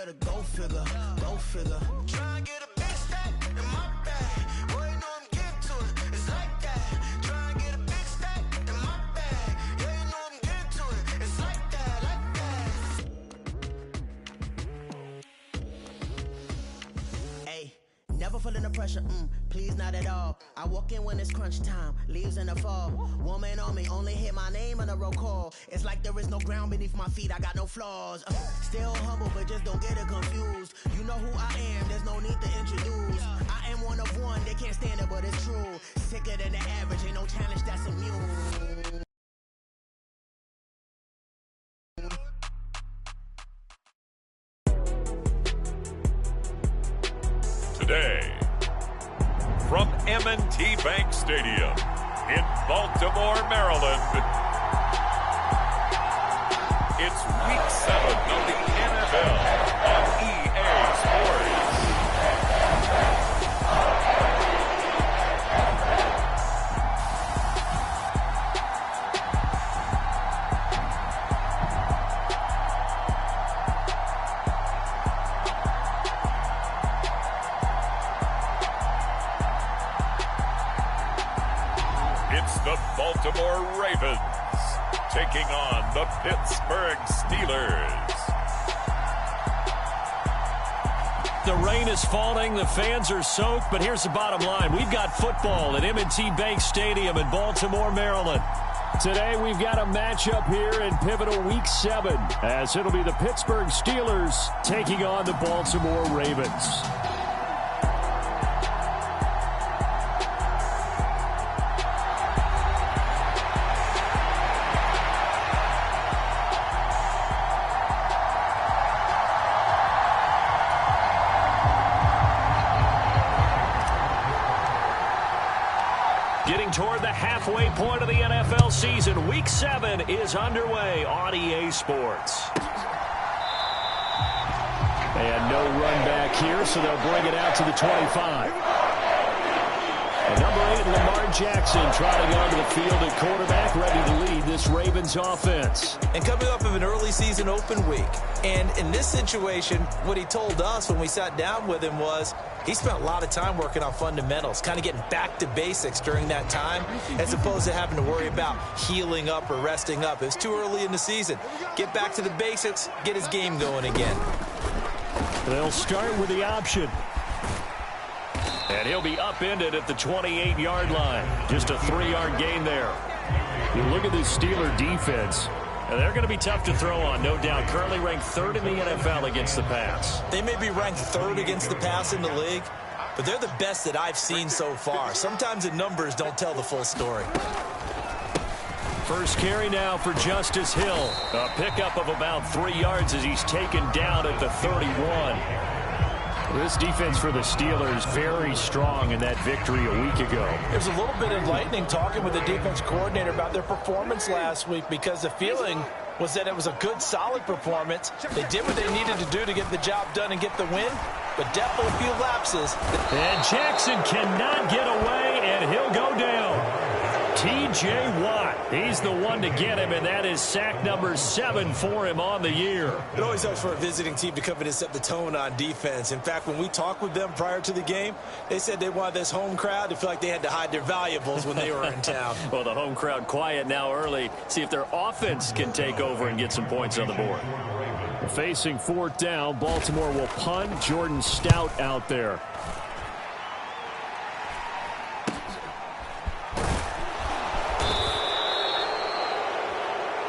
better go figure, go figure. Try and get a big stack in my bag. Boy, you know I'm getting to it. It's like that. Try and get a big stack in my bag. Yeah, you know I'm getting to it. It's like that, Hey, never feeling the pressure, please not at all. I walk in when it's crunch time, leaves in the fall. Woman on me, only hit my name on a roll call. It's like there is no ground beneath my feet, I got no flaws. Still humble, but just don't get it confused. You know who I am, there's no need to introduce. I am one of one, they can't stand it, but it's true. Sicker than the average, ain't no challenge that's immune. Today, from M&T Bank Stadium in Baltimore, Maryland, it's Week 7 of the NFL on EA Sports. It's the Baltimore Ravens taking on the Pittsburgh Steelers. The rain is falling, the fans are soaked, but here's the bottom line. We've got football at M&T Bank Stadium in Baltimore, Maryland. Today we've got a matchup here in pivotal Week 7, as it'll be the Pittsburgh Steelers taking on the Baltimore Ravens. Getting toward the halfway point of the NFL season, Week 7 is underway on EA Sports. And no run back here, so they'll bring it out to the 25. And number 8, Lamar Jackson, trotting onto the field at quarterback, ready to lead this Ravens offense. And coming off of an early season open week, and in this situation, what he told us when we sat down with him was he spent a lot of time working on fundamentals, kind of getting back to basics during that time, as opposed to having to worry about healing up or resting up. It's too early in the season. Get back to the basics, get his game going again. They'll start with the option. And he'll be upended at the 28-yard line. Just a 3-yard gain there. You look at this Steeler defense, and they're going to be tough to throw on, no doubt. Currently ranked 3rd in the NFL against the pass. They may be ranked 3rd against the pass in the league, but they're the best that I've seen so far. Sometimes the numbers don't tell the full story. First carry now for Justice Hill. A pickup of about 3 yards as he's taken down at the 31. This defense for the Steelers very strong in that victory a week ago. It was a little bit enlightening talking with the defense coordinator about their performance last week, because the feeling was that it was a good, solid performance. They did what they needed to do to get the job done and get the win, but definitely a few lapses. And Jackson cannot get away, and he'll go down. T.J. Watt, he's the one to get him, and that is sack number 7 for him on the year. It always helps for a visiting team to come in and set the tone on defense. In fact, when we talked with them prior to the game, they said they wanted this home crowd to feel like they had to hide their valuables when they were in town. Well, the home crowd quiet now early. See if their offense can take over and get some points on the board. Facing 4th down, Baltimore will punt. Jordan Stout out there.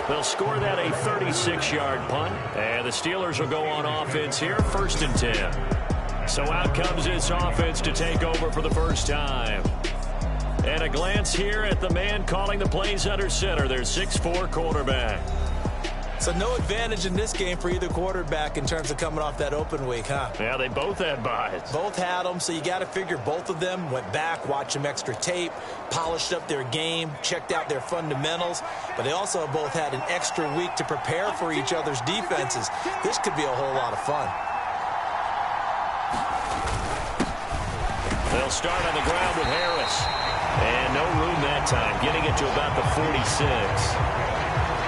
They'll score that a 36-yard punt. And the Steelers will go on offense here, 1st and 10. So out comes this offense to take over for the first time. And a glance here at the man calling the plays under center, their 6'4" quarterback. So no advantage in this game for either quarterback in terms of coming off that open week, huh? Yeah, they both had buys. Both had them, so you got to figure both of them went back, watched some extra tape, polished up their game, checked out their fundamentals, but they also both had an extra week to prepare for each other's defenses. This could be a whole lot of fun. They'll start on the ground with Harris. And no room that time, getting it to about the 46.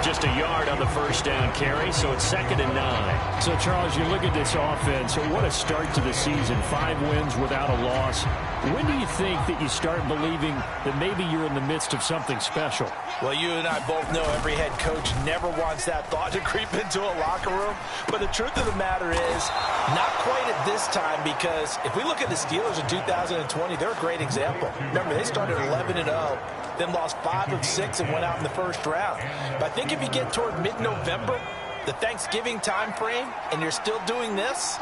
Just a yard on the first down carry, so it's 2nd and 9. So, Charles, you look at this offense, so what a start to the season. 5 wins without a loss. When do you think that you start believing that maybe you're in the midst of something special? Well, you and I both know every head coach never wants that thought to creep into a locker room. But the truth of the matter is, not quite at this time, because if we look at the Steelers in 2020, they're a great example. Remember, they started 11-0, then lost 5 of 6 and went out in the first round. But I think if you get toward mid-November, the Thanksgiving time frame, and you're still doing this,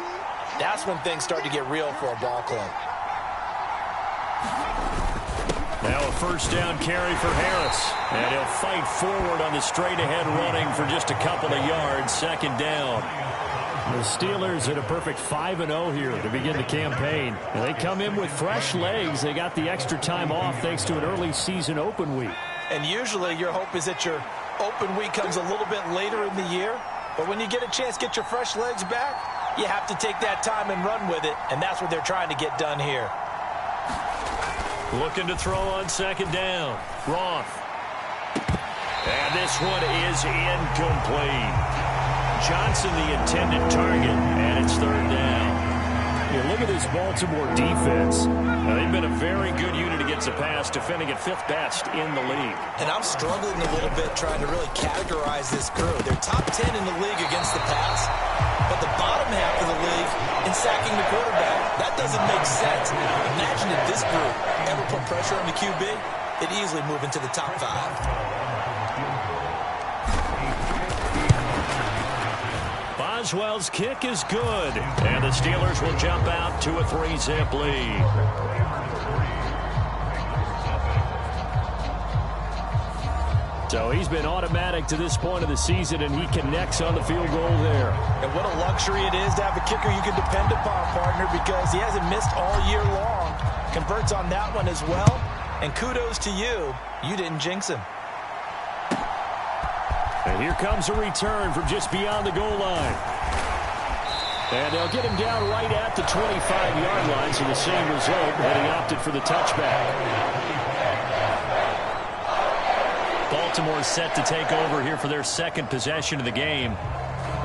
that's when things start to get real for a ball club. Now a first down carry for Harris. And he'll fight forward on the straight-ahead running for just a couple of yards. 2nd down. The Steelers at a perfect 5-0 here to begin the campaign. And they come in with fresh legs. They got the extra time off thanks to an early season open week. And usually your hope is that your open week comes a little bit later in the year. But when you get a chance to get your fresh legs back, you have to take that time and run with it. And that's what they're trying to get done here. Looking to throw on 2nd down. Roth. And this one is incomplete. Johnson the intended target, and it's 3rd down. You look at this Baltimore defense. They've been a very good unit against the pass, defending at 5th best in the league. And I'm struggling a little bit trying to really categorize this crew. They're top 10 in the league against the pass, but the bottom half of the league in sacking the quarterback. That doesn't make sense. Imagine if this group ever put pressure on the QB, it'd easily move into the top 5. Boswell's kick is good, and the Steelers will jump out to a 3-zip lead. So he's been automatic to this point of the season, and he connects on the field goal there. And what a luxury it is to have a kicker you can depend upon, partner, because he hasn't missed all year long. Converts on that one as well. And kudos to you. You didn't jinx him. And here comes a return from just beyond the goal line. And they'll get him down right at the 25-yard line, so the same result, but he opted for the touchback. Baltimore set to take over here for their 2nd possession of the game.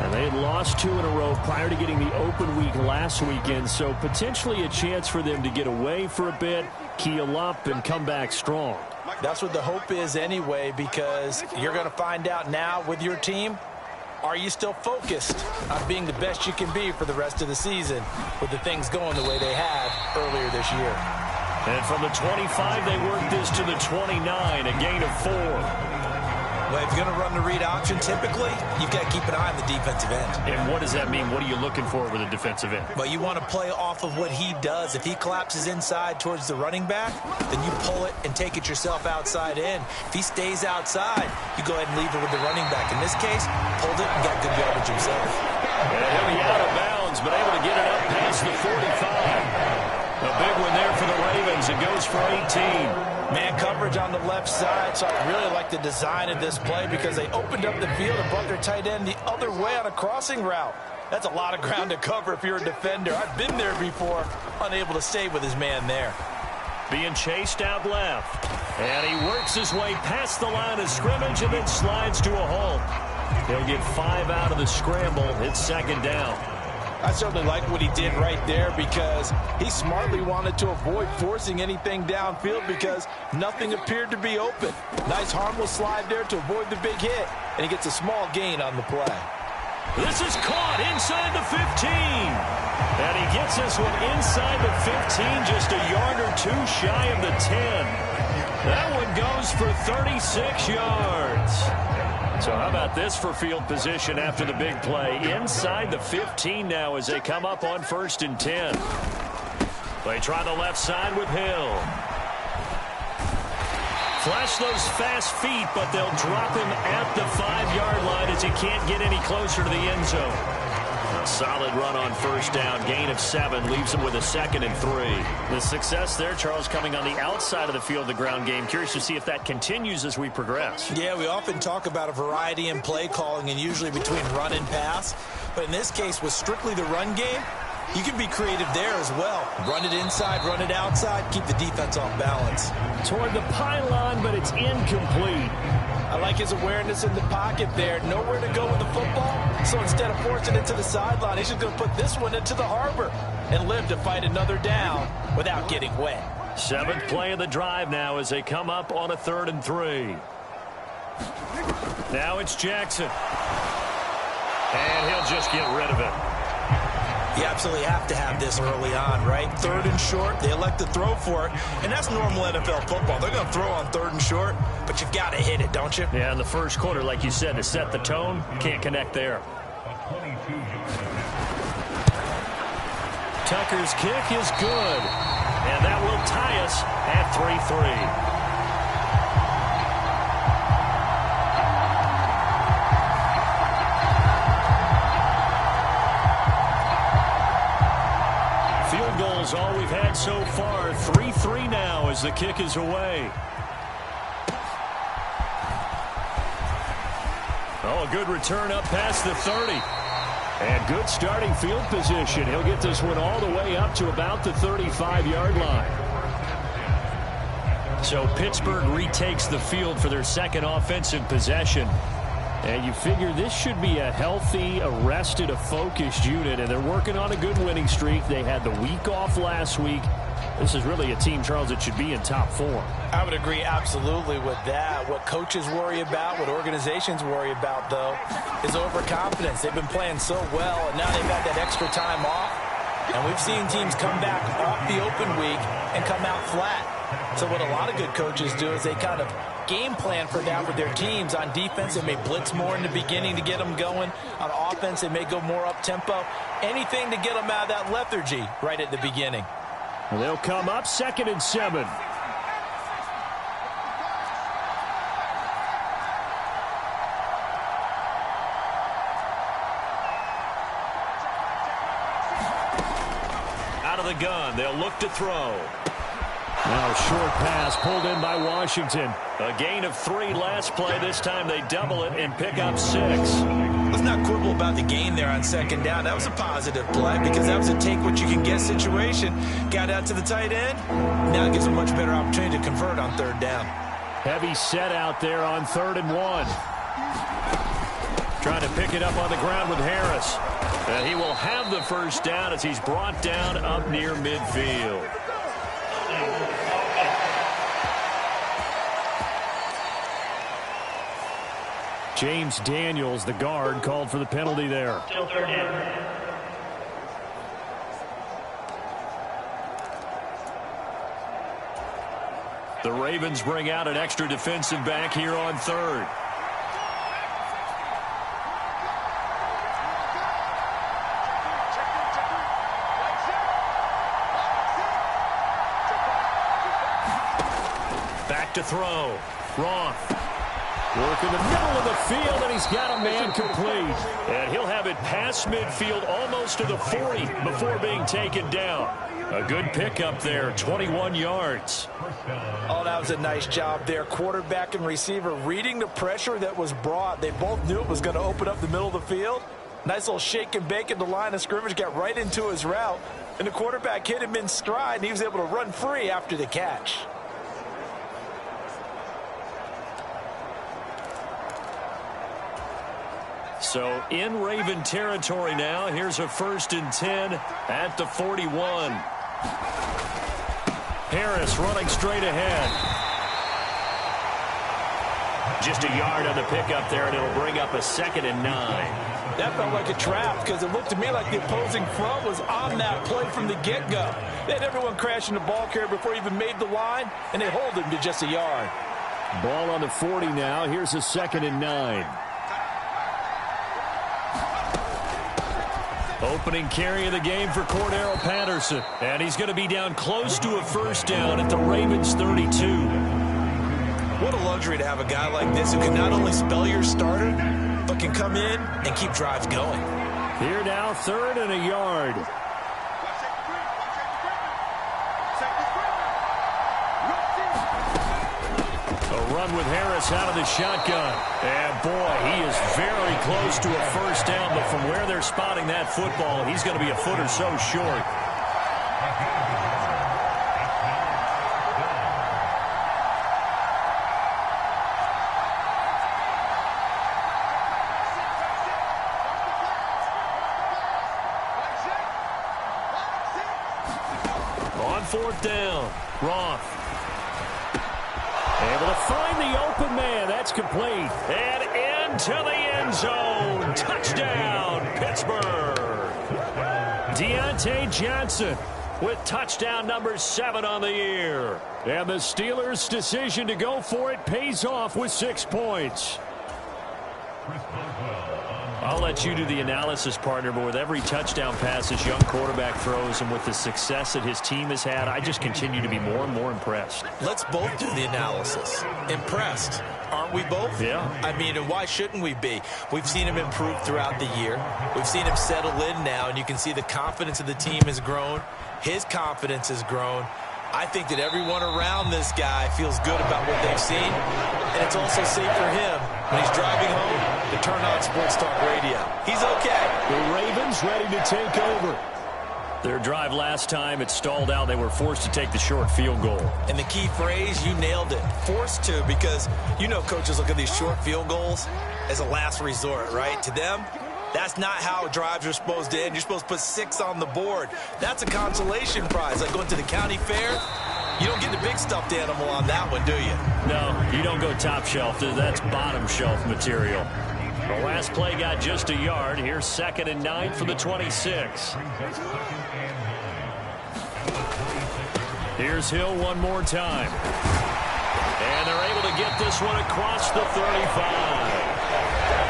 And they had lost 2 in a row prior to getting the open week last weekend, so potentially a chance for them to get away for a bit, keel up, and come back strong. That's what the hope is anyway, because you're going to find out now with your team, are you still focused on being the best you can be for the rest of the season with the things going the way they had earlier this year? And from the 25, they work this to the 29, a gain of 4. Well, if you're going to run the read option, typically, you've got to keep an eye on the defensive end. And what does that mean? What are you looking for with a defensive end? Well, you want to play off of what he does. If he collapses inside towards the running back, then you pull it and take it yourself outside in. If he stays outside, you go ahead and leave it with the running back. In this case, pulled it and got good yardage himself. And he'll be out of bounds, but able to get it up past the 45. A big one there for the Ravens. It goes for 18. Man coverage on the left side, so I really like the design of this play because they opened up the field and brought their tight end the other way on a crossing route. That's a lot of ground to cover if you're a defender. I've been there before, unable to stay with his man there. Being chased out left. And he works his way past the line of scrimmage and then slides to a halt. He'll get 5 out of the scramble. It's 2nd down. I certainly like what he did right there because he smartly wanted to avoid forcing anything downfield because nothing appeared to be open. Nice harmless slide there to avoid the big hit, and he gets a small gain on the play. This is caught inside the 15. And he gets this one inside the 15, just a yard or 2 shy of the 10. That one goes for 36 yards. So how about this for field position after the big play? Inside the 15 now as they come up on 1st and 10. They try the left side with Hill. Flash those fast feet, but they'll drop him at the 5-yard line as he can't get any closer to the end zone. A solid run on 1st down. Gain of 7 leaves him with a 2nd and 3. The success there, Charles, coming on the outside of the field, the ground game. Curious to see if that continues as we progress. Yeah, we often talk about a variety in play calling and usually between run and pass. But in this case, with strictly the run game, You can be creative there as well. Run it inside, run it outside, keep the defense off balance. Toward the pylon, but it's incomplete. I like his awareness in the pocket there. Nowhere to go with the football. So instead of forcing it to the sideline, he's just going to put this one into the harbor and live to fight another down without getting wet. 7th play of the drive now as they come up on a 3rd and 3. Now it's Jackson. And he'll just get rid of it. You absolutely have to have this early on, right? 3rd and short, they elect to throw for it, and that's normal NFL football. They're going to throw on 3rd and short, but you've got to hit it, don't you? Yeah, in the first quarter, like you said, to set the tone, can't connect there. Tucker's kick is good, and that will tie us at 3-3. All we've had so far. 3-3 now as the kick is away. Oh, a good return up past the 30. And good starting field position. He'll get this one all the way up to about the 35-yard line. So Pittsburgh retakes the field for their second offensive possession. And you figure this should be a healthy, arrested, a focused unit, and they're working on a good winning streak. They had the week off last week. This is really a team, Charles, that should be in top 4. I would agree absolutely with that. What coaches worry about, what organizations worry about, though, is overconfidence. They've been playing so well, and now they've had that extra time off. And we've seen teams come back off the open week and come out flat. So what a lot of good coaches do is they kind of game plan for that with their teams. On defense, they may blitz more in the beginning to get them going. On offense, they may go more up-tempo. Anything to get them out of that lethargy right at the beginning. Well, they'll come up 2nd and 7. Out of the gun, they'll look to throw. Now a short pass pulled in by Washington. A gain of 3 last play. This time they double it and pick up 6. Let's not quibble about the gain there on 2nd down. That was a positive play because that was a take-what-you-can-get situation. Got out to the tight end. Now it gives a much better opportunity to convert on 3rd down. Heavy set out there on 3rd and 1. Trying to pick it up on the ground with Harris. And he will have the first down as he's brought down up near midfield. James Daniels, the guard, called for the penalty there. Still 3rd down. The Ravens bring out an extra defensive back here on 3rd. Back to throw. Roth. Work in the middle of the field, and he's got a man complete. And he'll have it past midfield almost to the 40 before being taken down. A good pickup there, 21 yards. Oh, that was a nice job there. Quarterback and receiver reading the pressure that was brought. They both knew it was going to open up the middle of the field. Nice little shake and bake at the line of scrimmage, got right into his route. And the quarterback hit him in stride, and he was able to run free after the catch. So in Raven territory now. Here's a 1st and 10 at the 41. Harris running straight ahead. Just a yard on the pickup there, and it'll bring up a 2nd and 9. That felt like a trap because it looked to me like the opposing front was on that play from the get-go. They had everyone crashing the ball carrier before he even made the line, and they hold him to just a yard. Ball on the 40 now. Here's a 2nd and 9. Opening carry of the game for Cordero Patterson. And he's going to be down close to a 1st down at the Ravens 32. What a luxury to have a guy like this who can not only spell your starter, but can come in and keep drives going. Here now, 3rd and a yard. A run with Harris out of the shotgun. And, boy, he is very close to a first down, but from where they're spotting that football, he's going to be a foot or so short. On fourth down, Roth. Able to find the open man. That's complete. And into the end zone. Touchdown, Pittsburgh. Deontay Johnson with touchdown number 7 on the year. And the Steelers' decision to go for it pays off with 6 points. I'll let you do the analysis, partner, but with every touchdown pass this young quarterback throws and with the success that his team has had, I just continue to be more and more impressed. Let's both do the analysis. Impressed. Aren't we both? Yeah. I mean, and why shouldn't we be? We've seen him improve throughout the year. We've seen him settle in now, and you can see the confidence of the team has grown. His confidence has grown. I think that everyone around this guy feels good about what they've seen, and it's also safe for him when he's driving home to turn on Sports Talk Radio. He's okay. The Ravens ready to take over. Their drive last time, it stalled out. They were forced to take the short field goal. And the key phrase, you nailed it. Forced to, because you know coaches look at these short field goals as a last resort, right? To them, that's not how drives are supposed to end. You're supposed to put 6 on the board. That's a consolation prize. Like going to the county fair, you don't get the big stuffed animal on that one, do you? No, you don't go top shelf. That's bottom shelf material. The last play got just a yard. Here's 2nd and 9 for the 26. Here's Hill one more time. And they're able to get this one across the 35.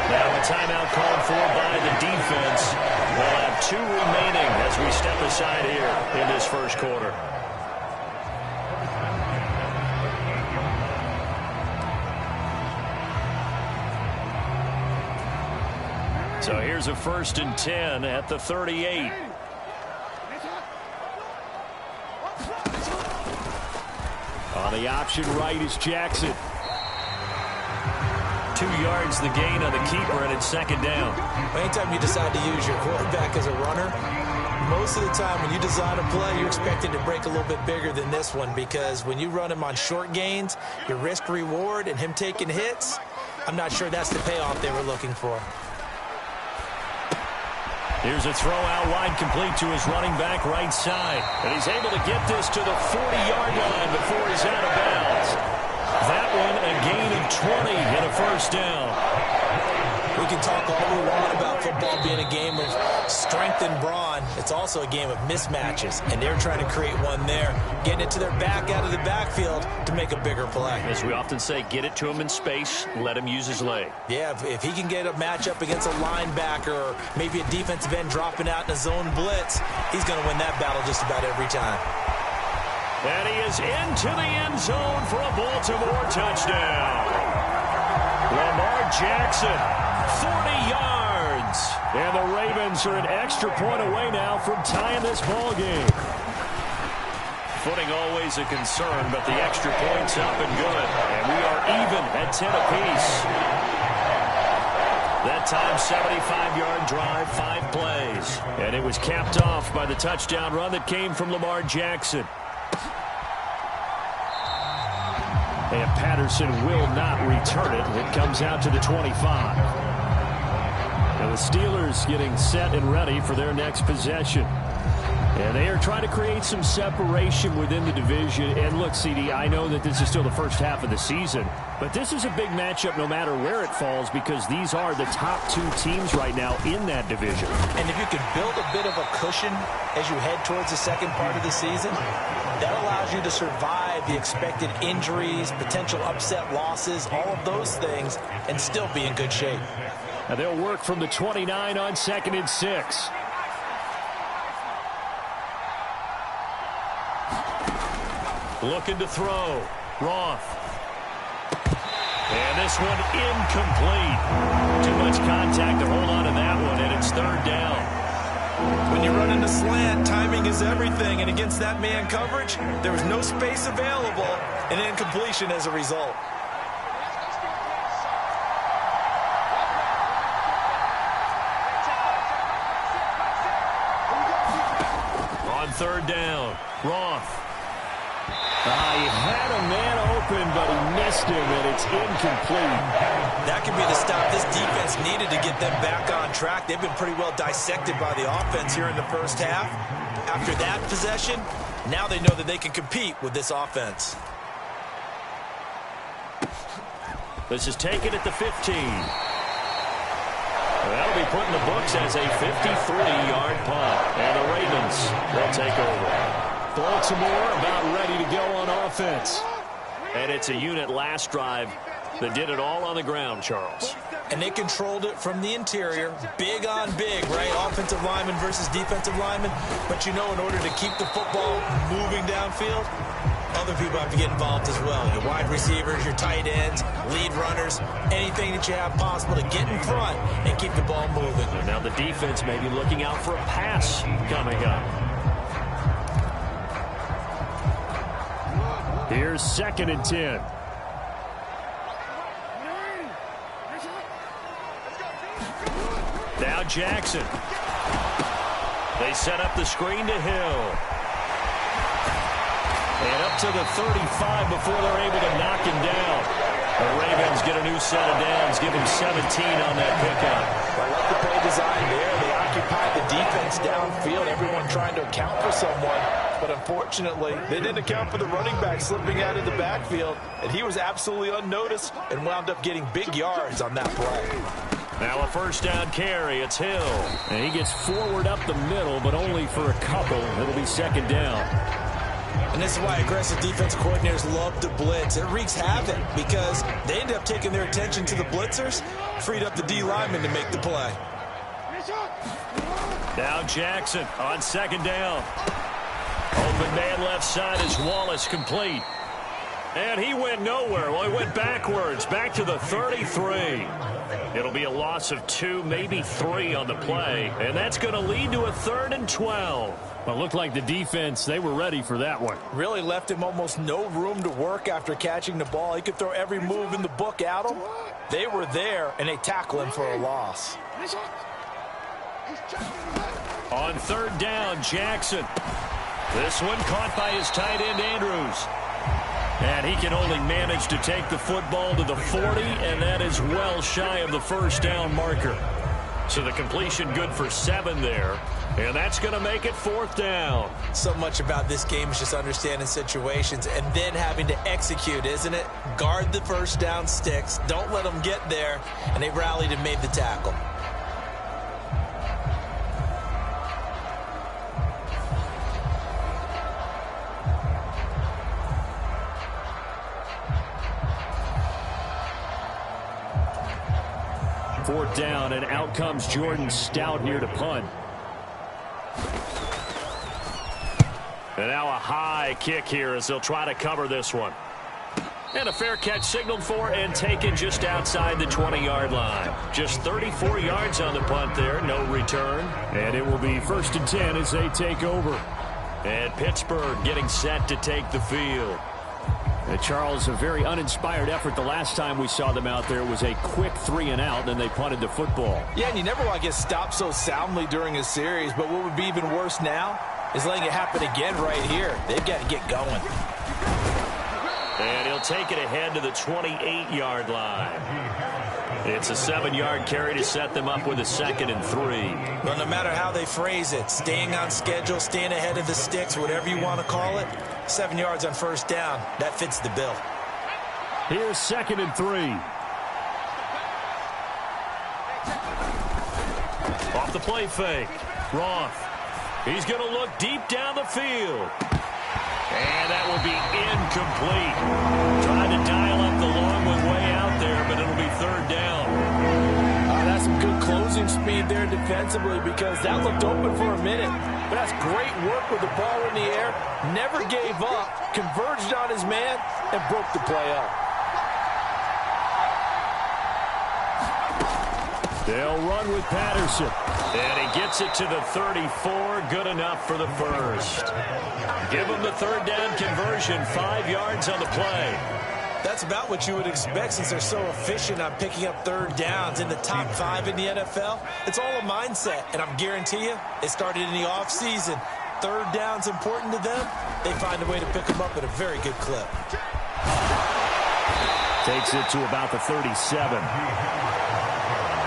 Now a timeout called for by the defense. We'll have 2 remaining as we step aside here in this first quarter. So here's a 1st and 10 at the 38. On the option right is Jackson. 2 yards the gain on the keeper, and it's 2nd down. Anytime you decide to use your quarterback as a runner, most of the time when you design a play, you're expected to break a little bit bigger than this one, because when you run him on short gains, your risk-reward and him taking hits, I'm not sure that's the payoff they were looking for. Here's a throw out wide, complete to his running back right side. And he's able to get this to the 40-yard line before he's out of bounds. That one a gain of 20 and a 1st down. We can talk all we want about football being a game of strength and brawn. It's also a game of mismatches, and they're trying to create one there, getting it to their back out of the backfield to make a bigger play. As we often say, get it to him in space, let him use his leg. Yeah, if he can get a matchup against a linebacker or maybe a defensive end dropping out in a zone blitz, he's going to win that battle just about every time. And he is into the end zone for a Baltimore touchdown. Lamar Jackson, 40 yards. And the Ravens are an extra point away now from tying this ball game. Footing always a concern, but the extra point's up and good. And we are even at 10 apiece. That time, 75-yard drive, 5 plays. And it was capped off by the touchdown run that came from Lamar Jackson. And Patterson will not return it. It comes out to the 25. And the Steelers getting set and ready for their next possession. And they are trying to create some separation within the division. And look, CD, I know that this is still the first half of the season, but this is a big matchup no matter where it falls, because these are the top 2 teams right now in that division. And if you can build a bit of a cushion as you head towards the second part of the season, that allows you to survive the expected injuries, potential upset losses, all of those things, and still be in good shape. Now they'll work from the 29 on 2nd and 6. Looking to throw. Roth. And this one incomplete. Too much contact to hold on to that one, and it's 3rd down. When you run in a slant, timing is everything, and against that man coverage, there was no space available, and incompletion as a result. third down. Roth. He had a man open, but he missed him, and it's incomplete. That could be the stop this defense needed to get them back on track. They've been pretty well dissected by the offense here in the first half. After that possession, now they know that they can compete with this offense. This is taken at the 15. That'll be put in the books as a 53-yard punt. And the Ravens will take over. Baltimore about ready to go on offense. And it's a unit last drive that did it all on the ground, Charles. And they controlled it from the interior. Big on big, right? Offensive lineman versus defensive lineman. But you know, in order to keep the football moving downfield, other people have to get involved as well. Your wide receivers, your tight ends, lead runners, anything that you have possible to get in front and keep the ball moving. And now the defense may be looking out for a pass coming up. Here's 2nd and 10. Now Jackson. They set up the screen to Hill. And up to the 35 before they're able to knock him down. The Ravens get a new set of downs, give him 17 on that pickup. I like the play design there. They occupied the defense downfield, everyone trying to account for someone. But unfortunately, they didn't account for the running back slipping out of the backfield. And he was absolutely unnoticed and wound up getting big yards on that play. Now a first down carry. It's Hill. And he gets forward up the middle, but only for a couple. It'll be 2nd down. And this is why aggressive defense coordinators love to blitz. It wreaks havoc because they end up taking their attention to the blitzers, freed up the D lineman to make the play. Now Jackson on 2nd down. Open man left side is Wallace, complete. And he went nowhere. Well, he went backwards, back to the 33. It'll be a loss of 2, maybe 3 on the play. And that's going to lead to a 3rd and 12. Well, it looked like the defense, they were ready for that one. Really left him almost no room to work after catching the ball. He could throw every move in the book at him. They were there, and they tackle him for a loss. On 3rd down, Jackson. This one caught by his tight end, Andrews. And he can only manage to take the football to the 40, and that is well shy of the first down marker. So the completion good for 7 there, and that's going to make it 4th down. So much about this game is just understanding situations and then having to execute, isn't it? Guard the first down sticks. Don't let them get there, and they rallied and made the tackle. Fourth down, and out comes Jordan Stout here to punt. And now a high kick here as they'll try to cover this one. And a fair catch signaled for and taken just outside the 20-yard line. Just 34 yards on the punt there, no return. And it will be 1st and 10 as they take over. And Pittsburgh getting set to take the field. And Charles, a very uninspired effort. The last time we saw them out there was a quick 3 and out, and they punted the football. Yeah, and you never want to get stopped so soundly during a series, but what would be even worse now is letting it happen again right here. They've got to get going. And he'll take it ahead to the 28-yard line. It's a 7-yard carry to set them up with a 2nd and 3. Well, no matter how they phrase it, staying on schedule, staying ahead of the sticks, whatever you want to call it, 7 yards on first down, that fits the bill. Here's 2nd and 3. Off the play fake. Roth. He's going to look deep down the field. And that will be incomplete. Trying to dial up the long one way out there, but it'll be 3rd down. That's some good closing speed there defensively because that looked open for a minute. But that's great work with the ball in the air. Never gave up, converged on his man, and broke the play up. They'll run with Patterson. And he gets it to the 34. Good enough for the first. Give him the 3rd down conversion. 5 yards on the play. That's about what you would expect since they're so efficient on picking up 3rd downs in the top 5 in the NFL. It's all a mindset, and I guarantee you, it started in the offseason. third down's important to them, they find a way to pick them up at a very good clip. Takes it to about the 37.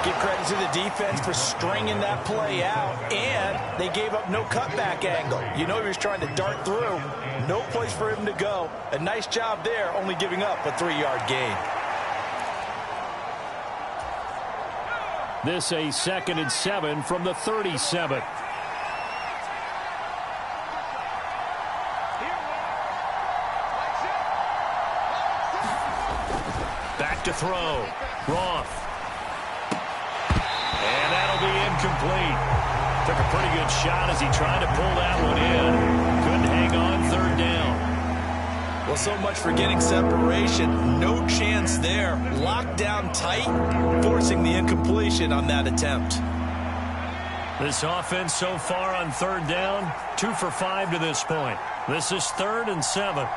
Give credit to the defense for stringing that play out, and they gave up no cutback angle. You know he was trying to dart through. No place for him to go. A nice job there, only giving up a 3-yard gain. This a 2nd and 7 from the 37. Back to throw. Roth. And that'll be incomplete. Took a pretty good shot as he tried to pull that one in. Couldn't hang on 3rd down. Well, so much for getting separation. No chance there. Locked down tight, forcing the incompletion on that attempt. This offense so far on 3rd down, 2 for 5 to this point. This is 3rd and 7.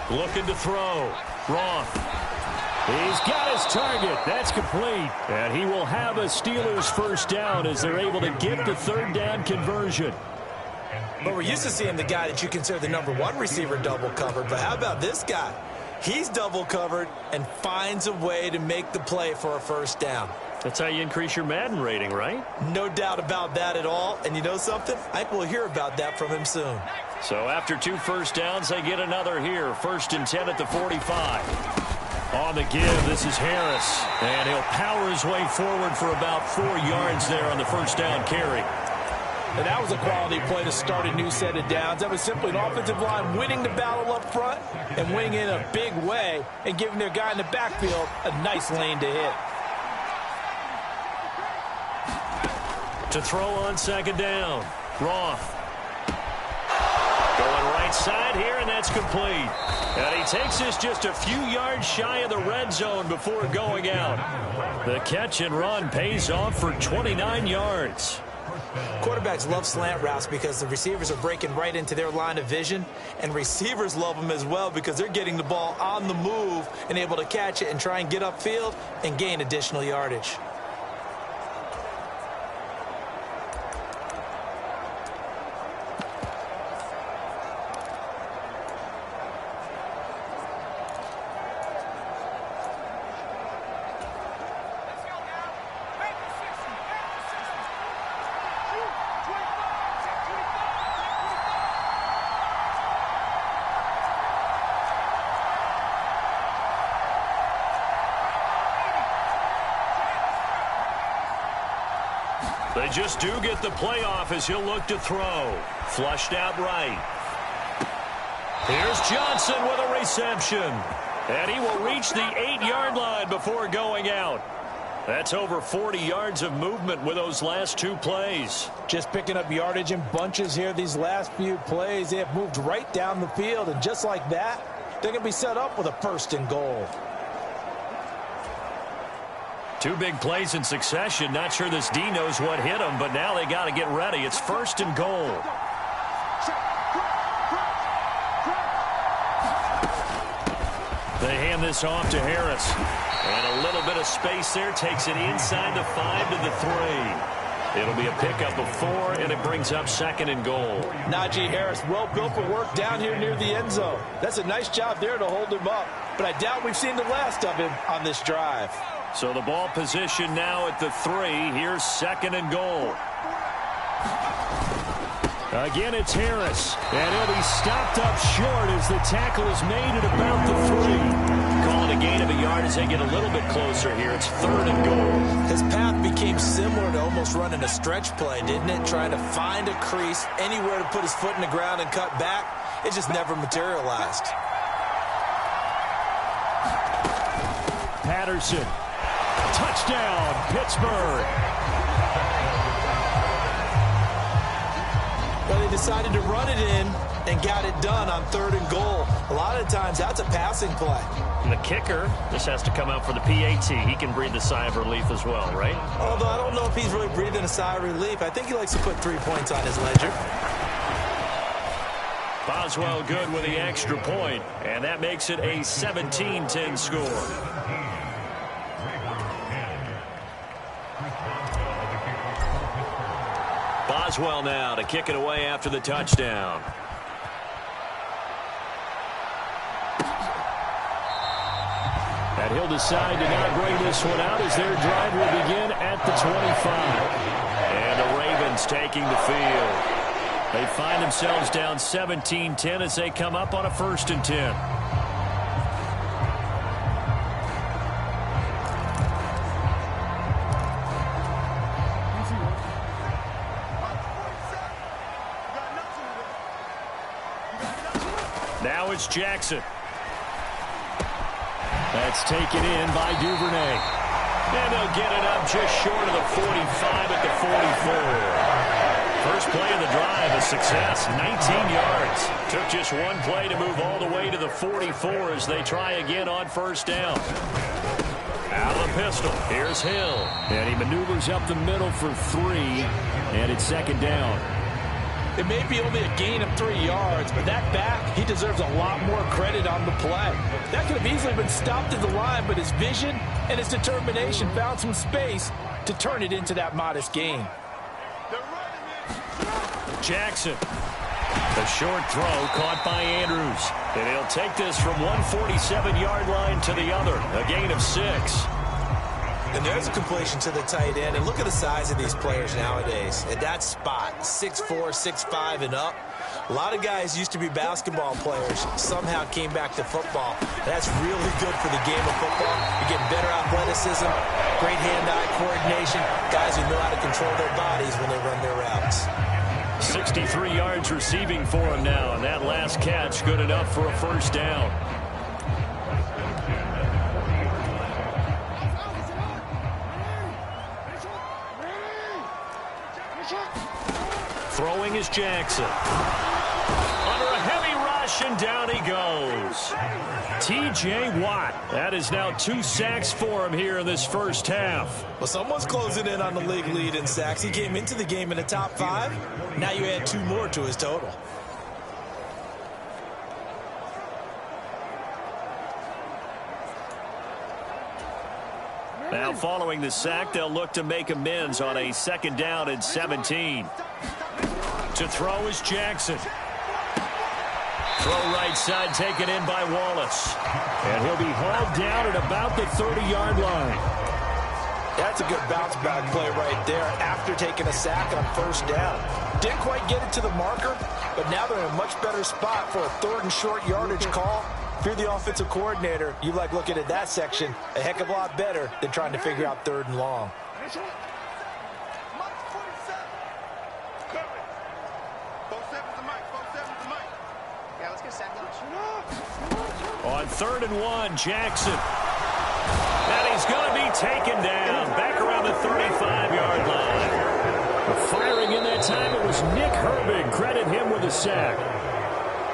Looking to throw. Roth. He's got his target. That's complete. And he will have a Steelers 1st down as they're able to get the 3rd down conversion. But we're used to seeing the guy that you consider the #1 receiver double covered. But how about this guy? He's double covered and finds a way to make the play for a 1st down. That's how you increase your Madden rating, right? No doubt about that at all. And you know something? I think we'll hear about that from him soon. So after 2 1st downs, they get another here. 1st and 10 at the 45. On the give, this is Harris. And he'll power his way forward for about 4 yards there on the 1st down carry. And that was a quality play to start a new set of downs. That was simply an offensive line winning the battle up front and winning in a big way and giving their guy in the backfield a nice lane to hit. To throw on 2nd down. Roth. Going right side here, and that's complete. And he takes this just a few yards shy of the red zone before going out. The catch and run pays off for 29 yards. Quarterbacks love slant routes because the receivers are breaking right into their line of vision, and receivers love them as well because they're getting the ball on the move and able to catch it and try and get upfield and gain additional yardage. They just do get the playoff as he'll look to throw. Flushed out right. Here's Johnson with a reception. And he will reach the 8-yard line before going out. That's over 40 yards of movement with those last 2 plays. Just picking up yardage in bunches here these last few plays. They have moved right down the field, and just like that, they're going to be set up with a 1st and goal. 2 big plays in succession. Not sure this D knows what hit him, but now they got to get ready. It's 1st and goal. They hand this off to Harris. And a little bit of space there. Takes it inside the 5 to the 3. It'll be a pickup of 4, and it brings up 2nd and goal. Najee Harris, well built for work down here near the end zone. That's a nice job there to hold him up. But I doubt we've seen the last of him on this drive. So the ball position now at the 3. Here's 2nd and goal. Again, it's Harris. And he'll be stopped up short as the tackle is made at about the 3. Calling a gain of a yard as they get a little bit closer here. It's 3rd and goal. His path became similar to almost running a stretch play, didn't it? Trying to find a crease, anywhere to put his foot in the ground and cut back. It just never materialized. Patterson. Touchdown, Pittsburgh. Well, they decided to run it in and got it done on 3rd and goal. A lot of times, that's a passing play. And the kicker, this has to come out for the PAT. He can breathe a sigh of relief as well, right? Although I don't know if he's really breathing a sigh of relief. I think he likes to put 3 points on his ledger. Boswell good with the extra point, and that makes it a 17-10 score. Boswell now to kick it away after the touchdown. And he'll decide to not bring this one out as their drive will begin at the 25. And the Ravens taking the field. They find themselves down 17-10 as they come up on a 1st and 10. Now it's Jackson. That's taken in by Duvernay. And they'll get it up just short of the 45 at the 44. First play of the drive, a success, 19 yards. Took just one play to move all the way to the 44 as they try again on 1st down. Out of the pistol, here's Hill. And he maneuvers up the middle for 3, and it's 2nd down. It may be only a gain of 3 yards, but that back, he deserves a lot more credit on the play. That could have easily been stopped at the line, but his vision and his determination found some space to turn it into that modest gain. Jackson. The short throw caught by Andrews. And he'll take this from 147-yard line to the other. A gain of 6. And there's a completion to the tight end. And look at the size of these players nowadays. At that spot, 6'4", 6'5", and up. A lot of guys used to be basketball players. Somehow came back to football. That's really good for the game of football. You get better athleticism, great hand-eye coordination. Guys who know how to control their bodies when they run their routes. 63 yards receiving for him now, and that last catch good enough for a 1st down. Throwing is Jackson. Under a heavy rush, and down he goes. T.J. Watt. That is now 2 sacks for him here in this 1st half. Well, someone's closing in on the league lead in sacks. He came into the game in the top 5. Now you add 2 more to his total. Now following the sack, they'll look to make amends on a 2nd down and 17. To throw is Jackson. Throw right side taken in by Wallace. And he'll be hauled down at about the 30-yard line. That's a good bounce-back play right there after taking a sack on 1st down. Didn't quite get it to the marker, but now they're in a much better spot for a 3rd and short yardage call. If you're the offensive coordinator, you like looking at that section a heck of a lot better than trying to figure out 3rd and long. On 3rd and 1, Jackson. And he's going to be taken down back around the 35-yard line. Firing in that time, it was Nick Herbig. Credit him with a sack.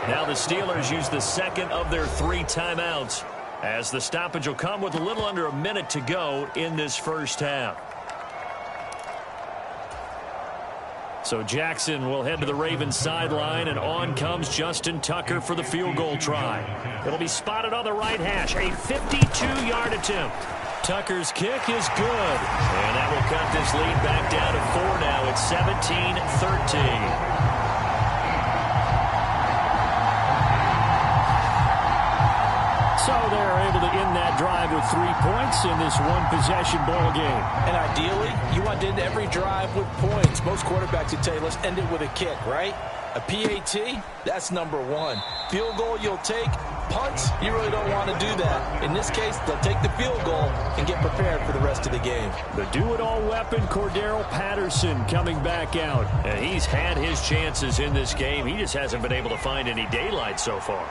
Now the Steelers use the 2nd of their 3 timeouts as the stoppage will come with a little under a minute to go in this 1st half. So Jackson will head to the Ravens sideline, and on comes Justin Tucker for the field goal try. It'll be spotted on the right hash, a 52-yard attempt. Tucker's kick is good, and that will cut this lead back down to 4 now. It's 17-13. So they're able to end that drive with 3 points in this one-possession ball game. And ideally, you want to end every drive with points. Most quarterbacks would tell you, let's end it with a kick, right? A PAT, that's number 1. Field goal you'll take. Punts, you really don't want to do that. In this case, they'll take the field goal and get prepared for the rest of the game. The do-it-all weapon, Cordero Patterson, coming back out. And he's had his chances in this game. He just hasn't been able to find any daylight so far.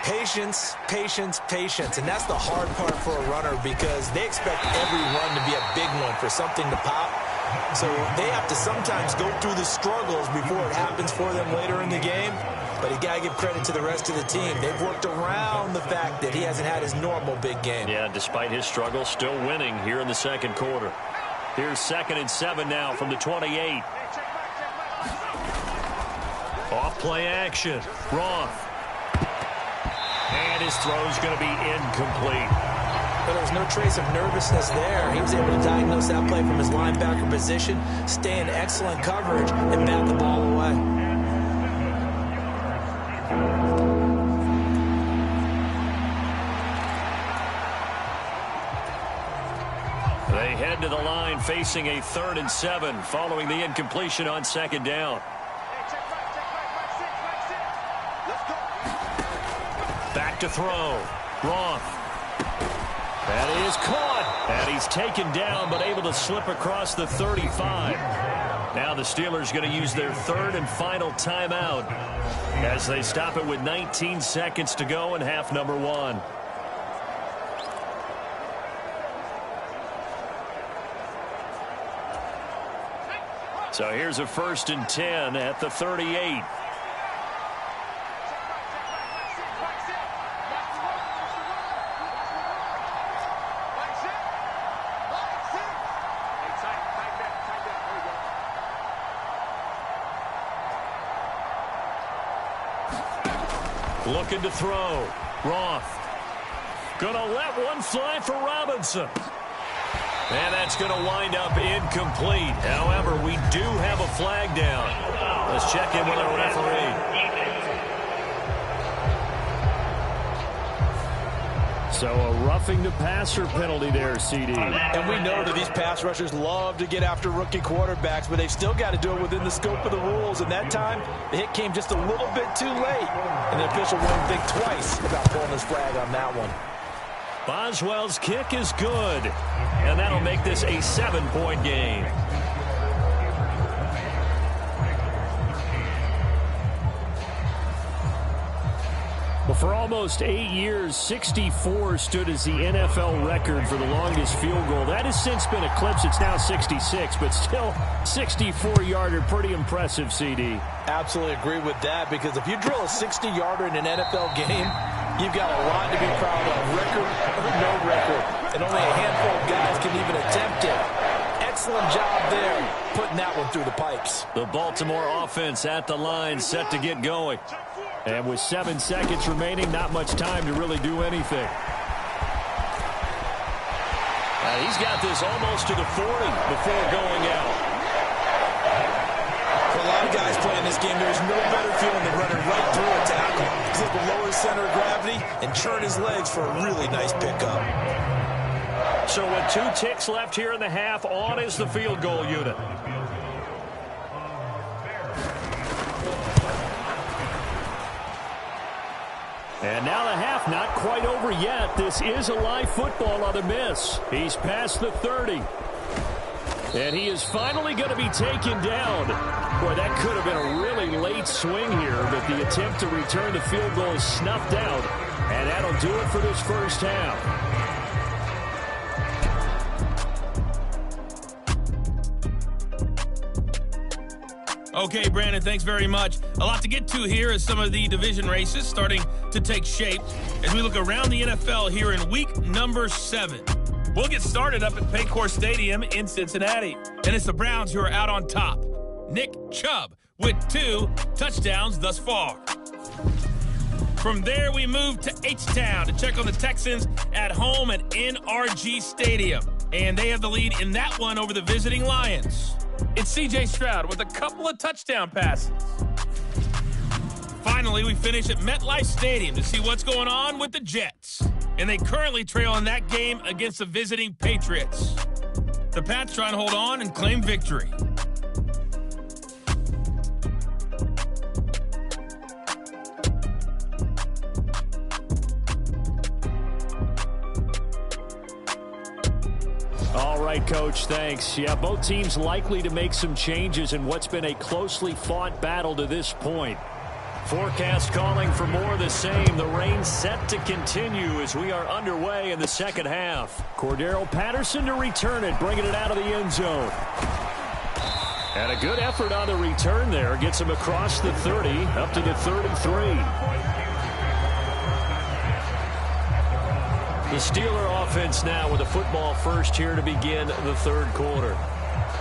Patience, patience, patience. And that's the hard part for a runner because they expect every run to be a big one for something to pop. So they have to sometimes go through the struggles before it happens for them later in the game. But you got to give credit to the rest of the team. They've worked around the fact that he hasn't had his normal big game. Yeah, despite his struggles, still winning here in the 2nd quarter. Here's 2nd and 7 now from the 28. Off Play action. Roth. And his throw's going to be incomplete. But there was no trace of nervousness there. He was able to diagnose that play from his linebacker position, stay in excellent coverage, and bat the ball away. They head to the line facing a 3rd and 7 following the incompletion on 2nd down. Back to throw. Roth. That is caught. And he's taken down but able to slip across the 35. Now the Steelers going to use their 3rd and final timeout as they stop it with 19 seconds to go in half number 1. So here's a 1st and 10 at the 38. Looking to throw. Roth. Gonna let one fly for Robinson. And that's going to wind up incomplete. However, we do have a flag down. Let's check in with our referee. So a roughing the passer penalty there, CD. And we know that these pass rushers love to get after rookie quarterbacks, but they've still got to do it within the scope of the rules. And that time, the hit came just a little bit too late. And the official wouldn't think twice about pulling his flag on that one. Boswell's kick is good. And that'll make this a 7-point game. Well, for almost 8 years, 64 stood as the NFL record for the longest field goal. That has since been eclipsed. It's now 66, but still 64-yarder. Pretty impressive, CD. Absolutely agree with that, because if you drill a 60-yarder in an NFL game, you've got a lot to be proud of. Record or no record. And only a handful of guys can even attempt it. Excellent job there, putting that one through the pipes. The Baltimore offense at the line, set to get going. And with 7 seconds remaining, not much time to really do anything. He's got this almost to the 40 before going out. For a lot of guys playing this game, there's no better feeling than running right through a tackle. He's able to lower his center of gravity and churn his legs for a really nice pickup. So with 2 ticks left here in the half, on is the field goal unit. And now the half not quite over yet. This is a live football on the miss. He's past the 30. And he is finally going to be taken down. Boy, that could have been a really late swing here, but the attempt to return the field goal is snuffed out. And that'll do it for this first half. Okay, Brandon, thanks very much. A lot to get to here as some of the division races starting to take shape as we look around the NFL here in week number 7. We'll get started up at Paycor Stadium in Cincinnati. And it's the Browns who are out on top. Nick Chubb with 2 touchdowns thus far. From there, we move to H-Town to check on the Texans at home at NRG Stadium. And they have the lead in that one over the visiting Lions. It's C.J. Stroud with a couple of touchdown passes. Finally, we finish at MetLife Stadium to see what's going on with the Jets. And they currently trail in that game against the visiting Patriots. The Pats trying to hold on and claim victory. All right, Coach, thanks. Yeah, both teams likely to make some changes in what's been a closely fought battle to this point. Forecast calling for more of the same. The rain set to continue as we are underway in the second half. Cordero Patterson to return it, bringing it out of the end zone. And a good effort on the return there. Gets him across the 30, up to the 33. The Steeler offense now with the football first here to begin the third quarter.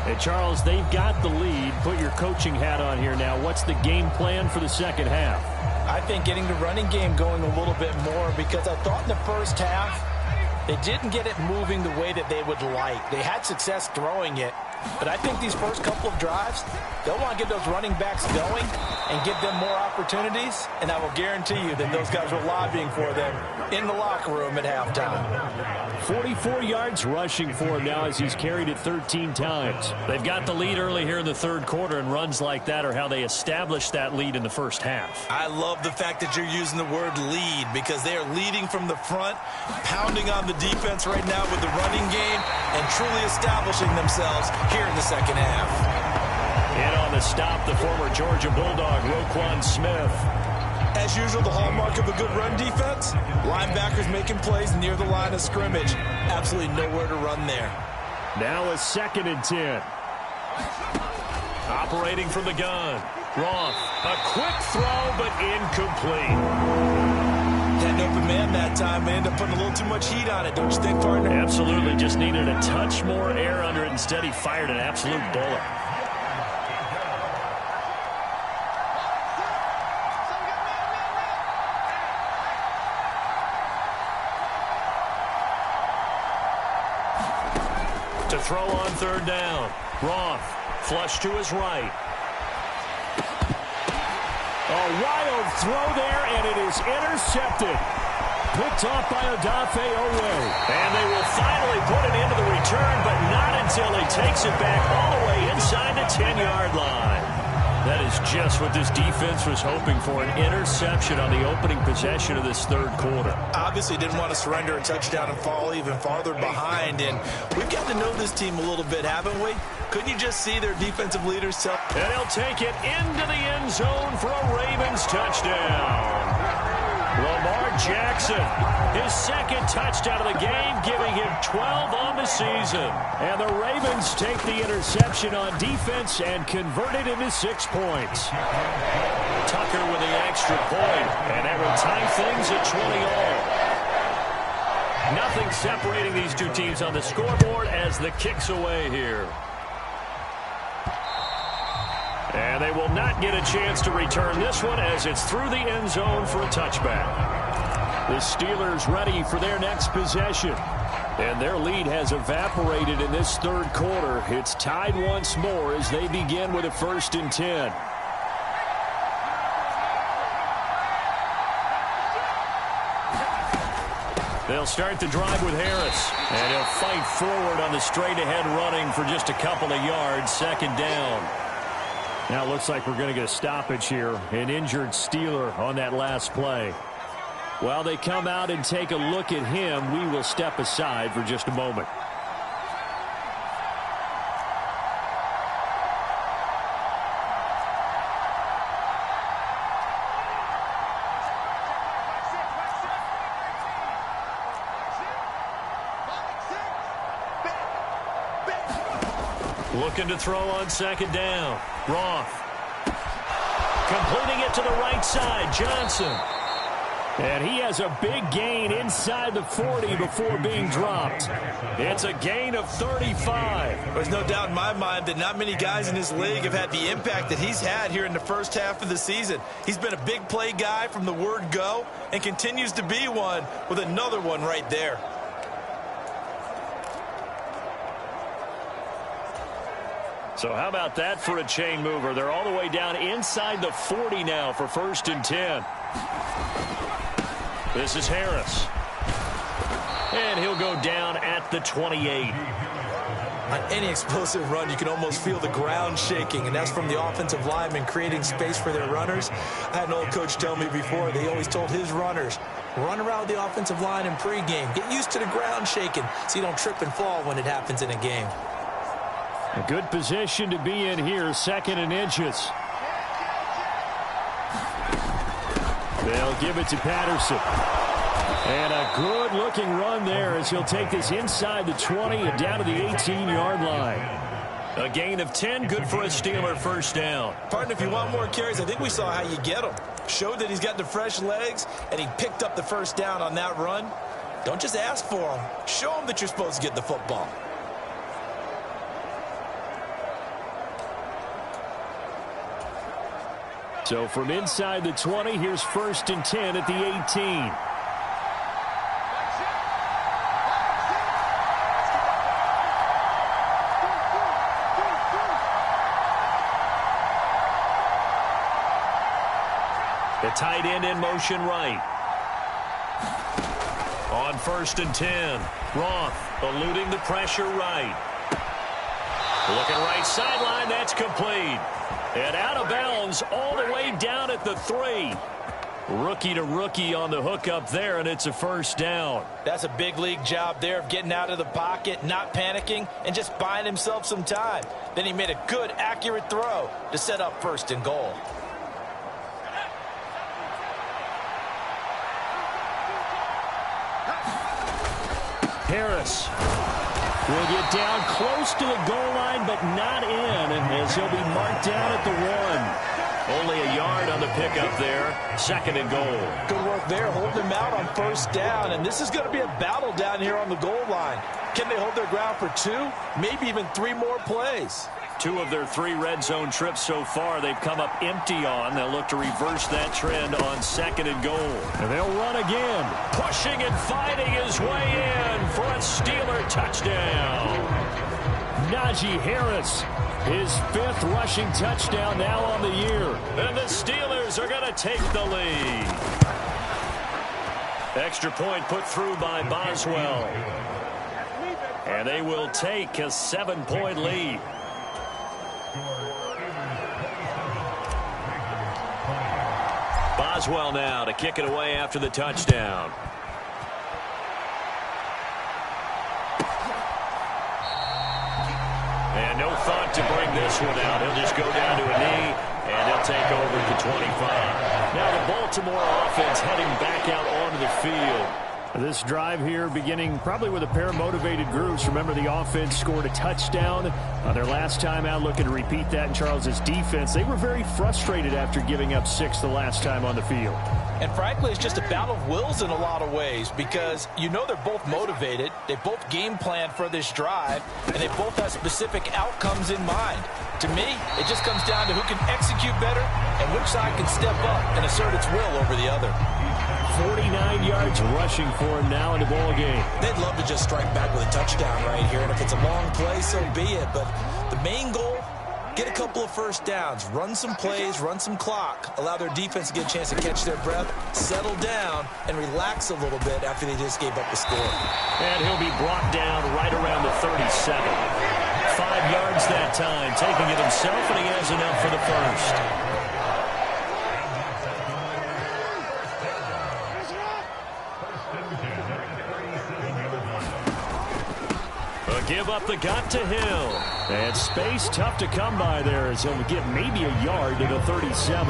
And, Charles, they've got the lead. Put your coaching hat on here now. What's the game plan for the second half? I think getting the running game going a little bit more, because I thought in the first half they didn't get it moving the way that they would like. They had success throwing it, but I think these first couple of drives, they'll want to get those running backs going and give them more opportunities, and I will guarantee you that those guys were lobbying for them in the locker room at halftime. 44 yards rushing for him now as he's carried it 13 times. They've got the lead early here in the third quarter, and runs like that are how they established that lead in the first half. I love the fact that you're using the word lead, because they are leading from the front, pounding on the defense right now with the running game, and truly establishing themselves here in the second half. In on the stop, the former Georgia Bulldog, Roquan Smith. As usual, the hallmark of a good run defense, linebackers making plays near the line of scrimmage. Absolutely nowhere to run there. Now a 2nd and 10. Operating from the gun. Roth, a quick throw, but incomplete. Had an open man that time. They ended up putting a little too much heat on it, don't you think, partner? Absolutely. Just needed a touch more air under it. Instead, he fired an absolute bullet. To throw on third down. Roth, flush to his right. A wild throw there, and it is intercepted. Picked off by Odafe Owe. And they will finally put it into the return, but not until he takes it back all the way inside the 10-yard line. That is just what this defense was hoping for, an interception on the opening possession of this third quarter. Obviously didn't want to surrender a touchdown and fall even farther behind, and we've got to know this team a little bit, haven't we? Couldn't you just see their defensive leaders tell? And he'll take it into the end zone for a Ravens touchdown. Lamar Jackson, his second touchdown of the game, giving him 12 on the season. And the Ravens take the interception on defense and convert it into 6 points. Tucker with the extra point, and that will tie things at 20 all. Nothing separating these two teams on the scoreboard as the kick's away here. And they will not get a chance to return this one as it's through the end zone for a touchback. The Steelers ready for their next possession. And their lead has evaporated in this third quarter. It's tied once more as they begin with a 1st and 10. They'll start the drive with Harris. And he'll fight forward on the straight-ahead running for just a couple of yards. 2nd down. Now it looks like we're going to get a stoppage here. An injured Steeler on that last play. While they come out and take a look at him, we will step aside for just a moment. Looking to throw on 2nd down. Roth. Completing it to the right side. Johnson. And he has a big gain inside the 40 before being dropped. It's a gain of 35. There's no doubt in my mind that not many guys in this league have had the impact that he's had here in the first half of the season. He's been a big play guy from the word go and continues to be one with another one right there. So how about that for a chain mover? They're all the way down inside the 40 now for 1st and 10. This is Harris. And he'll go down at the 28. On any explosive run, you can almost feel the ground shaking, and that's from the offensive linemen creating space for their runners. I had an old coach tell me before, they always told his runners, run around the offensive line in pregame. Get used to the ground shaking so you don't trip and fall when it happens in a game. A good position to be in here, 2nd and inches. They'll give it to Patterson. And a good-looking run there as he'll take this inside the 20 and down to the 18-yard line. A gain of 10, good for a Steeler 1st down. Partner, if you want more carries, I think we saw how you get them. Showed that he's got the fresh legs, and he picked up the 1st down on that run. Don't just ask for them. Show them that you're supposed to get the football. So from inside the 20, here's 1st and 10 at the 18. The tight end in motion right. On 1st and 10, Roth eluding the pressure right. Looking right sideline, that's complete. And out of bounds all the way down at the 3. Rookie to rookie on the hookup there, and it's a 1st down. That's a big league job there of getting out of the pocket, not panicking, and just buying himself some time. Then he made a good, accurate throw to set up 1st and goal. Harris will get down close to the goal line, but not in, and as he'll be marked down at the 1. Only a yard on the pickup there. 2nd and goal. Good work there, holding him out on 1st down, and this is going to be a battle down here on the goal line. Can they hold their ground for 2, maybe even 3 more plays? 2 of their 3 red zone trips so far they've come up empty on. They'll look to reverse that trend on 2nd and goal. And they'll run again. Pushing and fighting his way in for a Steeler touchdown. Najee Harris, his 5th rushing touchdown now on the year. And the Steelers are going to take the lead. Extra point put through by Boswell. And they will take a 7-point lead. Boswell now to kick it away after the touchdown. And no thought to bring this one out. He'll just go down to a knee, and he'll take over at the 25. Now the Baltimore offense heading back out onto the field. This drive here beginning probably with a pair of motivated groups. Remember, the offense scored a touchdown on their last time out, looking to repeat that in Charles's defense. They were very frustrated after giving up 6 the last time on the field. And frankly, it's just a battle of wills in a lot of ways because you know they're both motivated. They both game plan for this drive, and they both have specific outcomes in mind. To me, it just comes down to who can execute better and which side can step up and assert its will over the other. 49 yards rushing for him now in the ball game. They'd love to just strike back with a touchdown right here, and if it's a long play, so be it. But the main goal, get a couple of 1st downs, run some plays, run some clock, allow their defense to get a chance to catch their breath, settle down, and relax a little bit after they just gave up the score. And he'll be brought down right around the 37. 5 yards that time, taking it himself, and he has enough for the 1st. Give up the gut to Hill. And space tough to come by there as he'll get maybe a yard to the 37.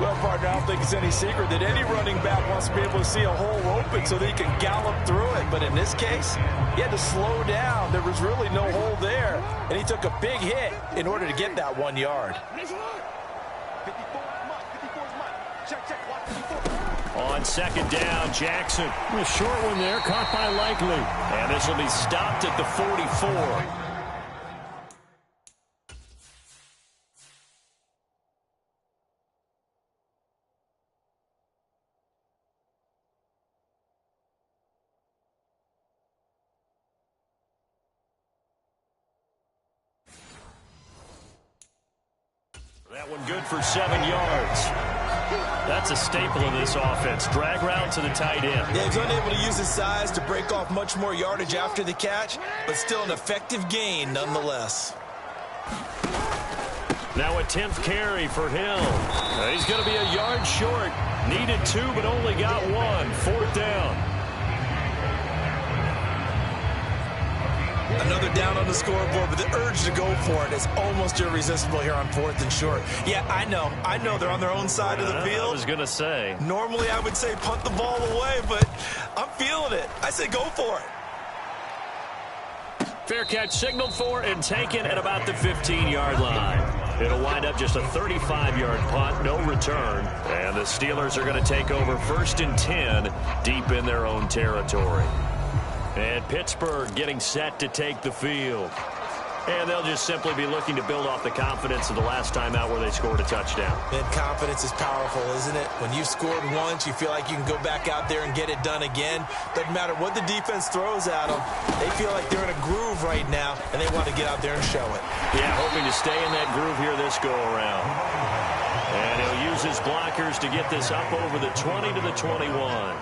Well, partner, I don't think it's any secret that any running back wants to be able to see a hole open so that he can gallop through it. But in this case, he had to slow down. There was really no hole there. And he took a big hit in order to get that 1 yard. On 2nd down, Jackson. A short one there, caught by Likely. And this will be stopped at the 44. That one good for 7 yards. That's a staple of this offense. Drag route to the tight end. Yeah, he's unable to use his size to break off much more yardage after the catch, but still an effective gain nonetheless. Now a 10th carry for Hill. He's going to be a yard short. Needed 2, but only got 1. 4th down. Another down on the scoreboard, but the urge to go for it is almost irresistible here on 4th and short. Yeah, I know they're on their own side of the field. I was going to say. Normally I would say punt the ball away, but I'm feeling it. I say go for it. Fair catch signaled for and taken at about the 15-yard line. It'll wind up just a 35-yard punt, no return. And the Steelers are going to take over 1st and 10 deep in their own territory. And Pittsburgh getting set to take the field. And they'll just simply be looking to build off the confidence of the last time out where they scored a touchdown. And confidence is powerful, isn't it? When you've scored once, you feel like you can go back out there and get it done again. Doesn't matter what the defense throws at them. They feel like they're in a groove right now, and they want to get out there and show it. Yeah, hoping to stay in that groove here this go-around. And he'll use his blockers to get this up over the 20 to the 21.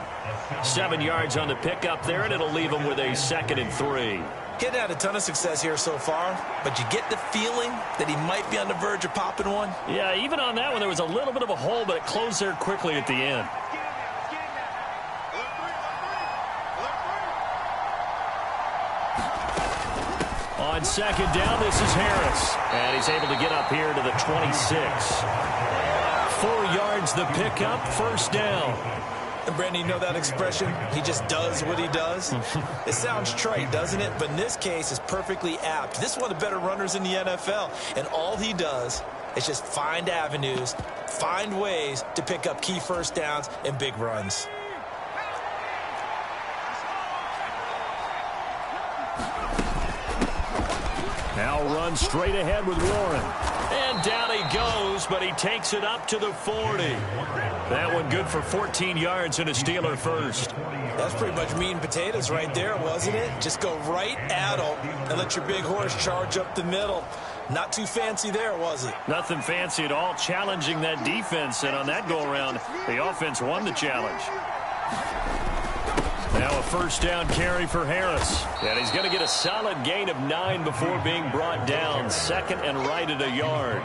7 yards on the pickup there, and it'll leave him with a 2nd and 3. Getting had a ton of success here so far, but you get the feeling that he might be on the verge of popping one. Yeah, even on that one, there was a little bit of a hole, but it closed there quickly at the end. On 2nd down, this is Harris. And he's able to get up here to the 26. 4 yards the pickup, 1st down. And Brandon, you know that expression? He just does what he does. It sounds trite, doesn't it? But in this case, it's perfectly apt. This is one of the better runners in the NFL. And all he does is just find avenues, find ways to pick up key 1st downs and big runs. Now run straight ahead with Warren. And down he goes, but he takes it up to the 40. That one good for 14 yards and a Steeler first. That's pretty much meat and potatoes right there, wasn't it? Just go right at him and let your big horse charge up the middle. Not too fancy there, was it? Nothing fancy at all, challenging that defense. And on that go-around, the offense won the challenge. Now a 1st down carry for Harris. And he's going to get a solid gain of 9 before being brought down. 2nd and right at a yard.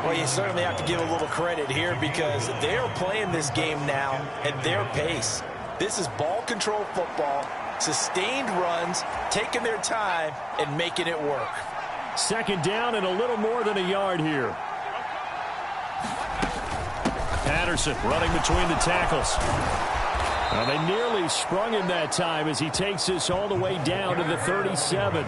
Well, you certainly have to give a little credit here because they are playing this game now at their pace. This is ball control football, sustained runs, taking their time, and making it work. 2nd down and a little more than a yard here. Patterson running between the tackles. Well, they nearly sprung him that time as he takes this all the way down to the 37.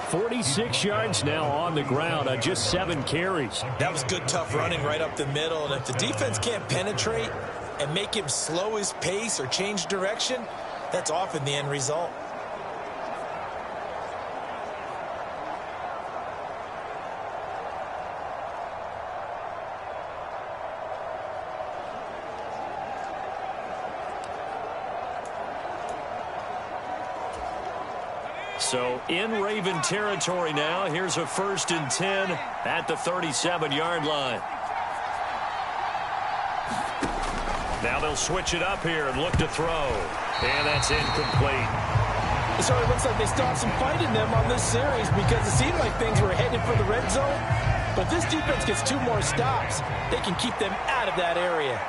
46 yards now on the ground on just 7 carries. That was good, tough running right up the middle. And if the defense can't penetrate and make him slow his pace or change direction, that's often the end result. So in Raven territory now. Here's a 1st and 10 at the 37-yard line. Now they'll switch it up here and look to throw. And that's incomplete. It certainly looks like they still have some fight in them on this series because it seemed like things were headed for the red zone. But this defense gets 2 more stops. They can keep them out of that area.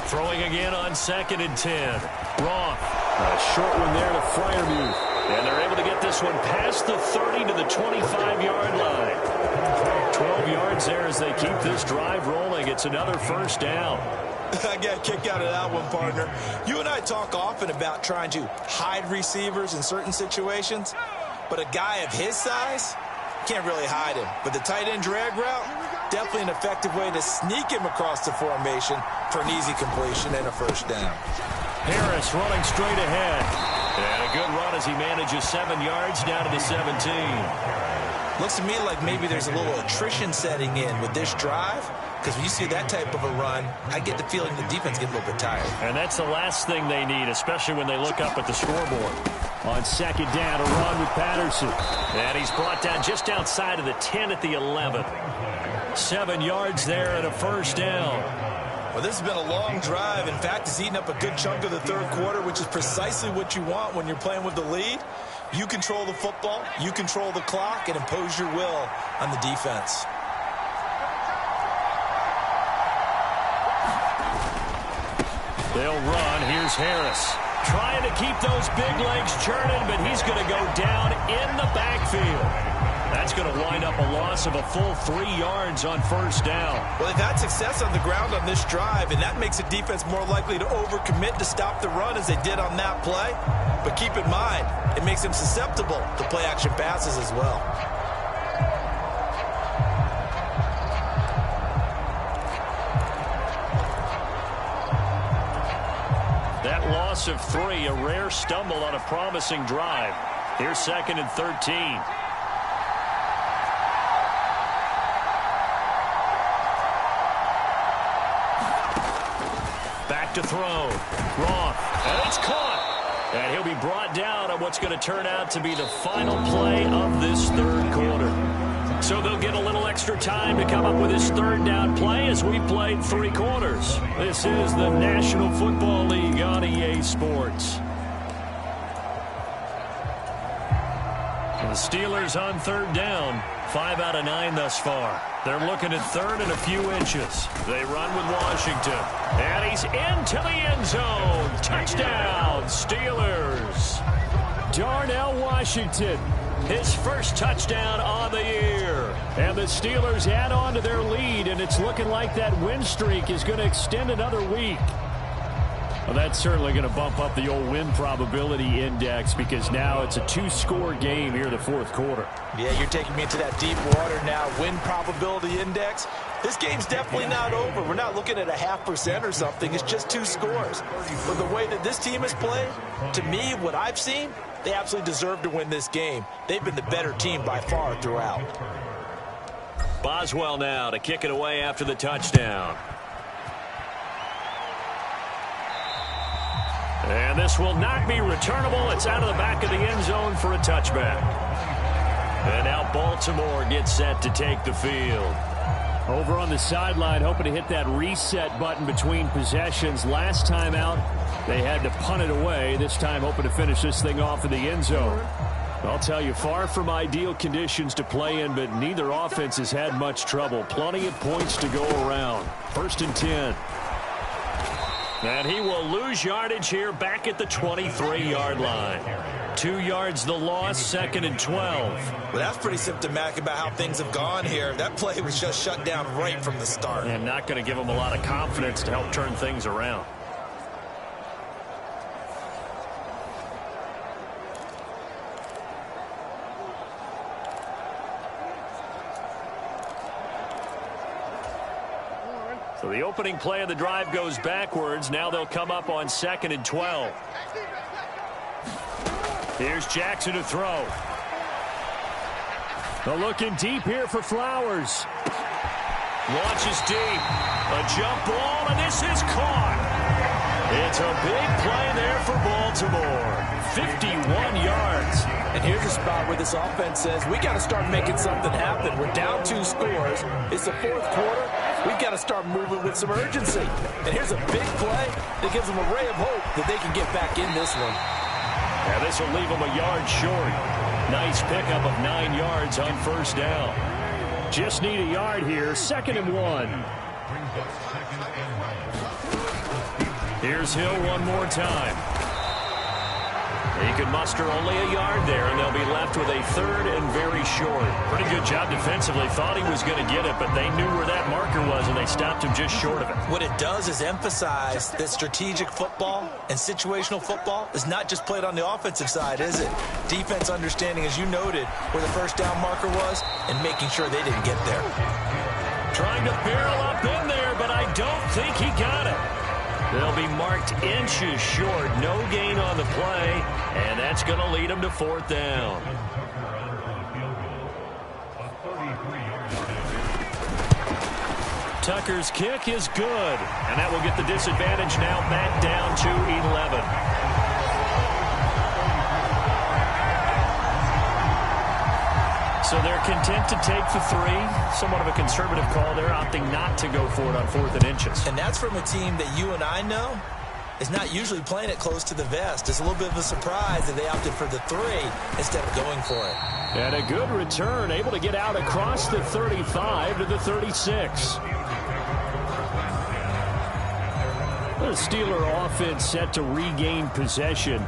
Throwing again on 2nd and 10. Roth. A short one there to Freiermuth. And they're able to get this one past the 30 to the 25-yard line. 12 yards there as they keep this drive rolling. It's another 1st down. I got a kick out of that one, partner. You and I talk often about trying to hide receivers in certain situations, but a guy of his size can't really hide him. But the tight end drag route, definitely an effective way to sneak him across the formation for an easy completion and a 1st down. Harris running straight ahead. And a good run as he manages 7 yards down to the 17. Looks to me like maybe there's a little attrition setting in with this drive, because when you see that type of a run, I get the feeling the defense gets a little bit tired. And that's the last thing they need, especially when they look up at the scoreboard. On 2nd down, a run with Patterson. And he's brought down just outside of the 10 at the 11. 7 yards there and a 1st down. Well, this has been a long drive. In fact, it's eaten up a good chunk of the 3rd quarter, which is precisely what you want when you're playing with the lead. You control the football, you control the clock, and impose your will on the defense. They'll run. Here's Harris. Trying to keep those big legs churning, but he's going to go down in the backfield. That's going to wind up a loss of a full 3 yards on first down. Well, they've had success on the ground on this drive, and that makes the defense more likely to overcommit to stop the run as they did on that play. But keep in mind, it makes them susceptible to play-action passes as well. That loss of 3, a rare stumble on a promising drive. Here's 2nd and 13. To throw. Wrong. And it's caught. And he'll be brought down on what's going to turn out to be the final play of this third quarter. So they'll get a little extra time to come up with this third down play as we played 3 quarters. This is the National Football League on EA Sports. The Steelers on third down. 5 out of 9 thus far. They're looking at third and a few inches. They run with Washington. And he's into the end zone. Touchdown, Steelers. Darnell Washington, his first touchdown on the year. And the Steelers add on to their lead, and it's looking like that win streak is going to extend another week. Well, that's certainly going to bump up the old win probability index because now it's a 2-score game here in the fourth quarter. Yeah, you're taking me into that deep water now. Win probability index. This game's definitely not over. We're not looking at a 0.5% or something. It's just 2 scores. But the way that this team has played, to me, what I've seen, they absolutely deserve to win this game. They've been the better team by far throughout. Boswell now to kick it away after the touchdown. And this will not be returnable. It's out of the back of the end zone for a touchback. And now Baltimore gets set to take the field. Over on the sideline, hoping to hit that reset button between possessions. Last time out, they had to punt it away. This time, hoping to finish this thing off in the end zone. I'll tell you, far from ideal conditions to play in, but neither offense has had much trouble. Plenty of points to go around. 1st and 10. And he will lose yardage here back at the 23-yard line. 2 yards the loss, 2nd and 12. Well, that's pretty symptomatic about how things have gone here. That play was just shut down right from the start. And not going to give him a lot of confidence to help turn things around. So the opening play of the drive goes backwards. Now they'll come up on 2nd and 12. Here's Jackson to throw. They're looking deep here for Flowers. Launches deep. A jump ball, and this is caught. It's a big play there for Baltimore. 51 yards. And here's a spot where this offense says, we got to start making something happen. We're down 2 scores. It's the fourth quarter. We've got to start moving with some urgency. And here's a big play that gives them a ray of hope that they can get back in this one. Yeah, this will leave them a yard short. Nice pickup of 9 yards on first down. Just need a yard here. 2nd and 1. Here's Hill one more time. He can muster only a yard there, and they'll be left with a 3rd and very short. Pretty good job defensively. Thought he was going to get it, but they knew where that marker was, and they stopped him just short of it. What it does is emphasize that strategic football and situational football is not just played on the offensive side, is it? Defense understanding, as you noted, where the first down marker was and making sure they didn't get there. Trying to barrel up in there, but I don't think he got it. They'll be marked inches short. No gain on the play, and that's going to lead them to 4th down. Tucker's kick is good, and that will get the disadvantage now back down to 11. So they're content to take the 3. Somewhat of a conservative call there, opting not to go for it on 4th and inches. And that's from a team that you and I know is not usually playing it close to the vest. It's a little bit of a surprise that they opted for the 3 instead of going for it. And a good return, able to get out across the 35 to the 36. The Steeler offense set to regain possession.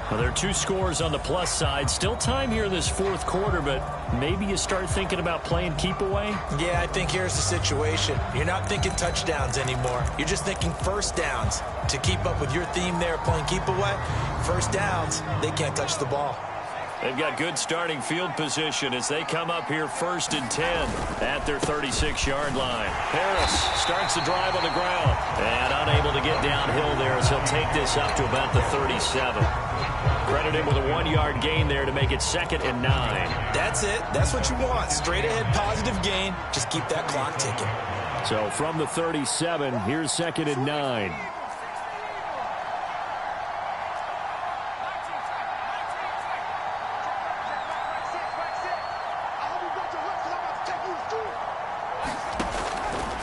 Well, there are 2 scores on the plus side. Still time here in this fourth quarter, but maybe you start thinking about playing keep away? Yeah, I think here's the situation. You're not thinking touchdowns anymore. You're just thinking first downs. To keep up with your theme there, playing keep away, first downs, they can't touch the ball. They've got good starting field position as they come up here 1st and 10 at their 36-yard line. Harris starts the drive on the ground and unable to get downhill there as he'll take this up to about the 37. Credit him with a 1-yard gain there to make it 2nd and 9. That's it. That's what you want. Straight ahead positive gain. Just keep that clock ticking. So from the 37, here's 2nd and 9.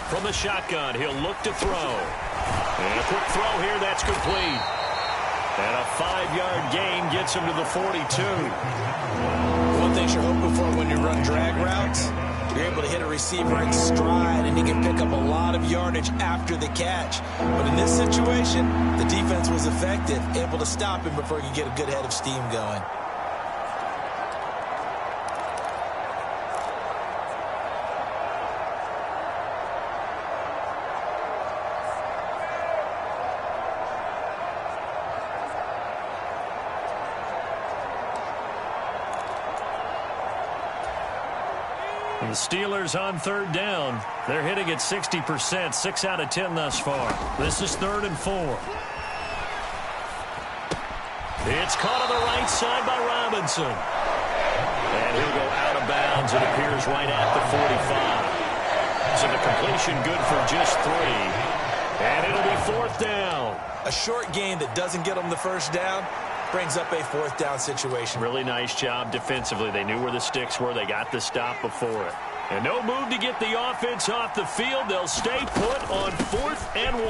From the shotgun, he'll look to throw. And a quick throw here, that's complete. And a 5-yard gain gets him to the 42. One thing you're hoping for when you run drag routes, you're able to hit a receiver in stride, and he can pick up a lot of yardage after the catch. But in this situation, the defense was effective, able to stop him before he could get a good head of steam going. The Steelers on 3rd down. They're hitting at 60%, 6 out of 10 thus far. This is 3rd and 4. It's caught on the right side by Robinson. And he'll go out of bounds. It appears right at the 45. So the completion good for just 3. And it'll be 4th down. A short gain that doesn't get them the first down brings up a 4th down situation. Really nice job defensively. They knew where the sticks were. They got the stop before it. And no move to get the offense off the field. They'll stay put on 4th and 1.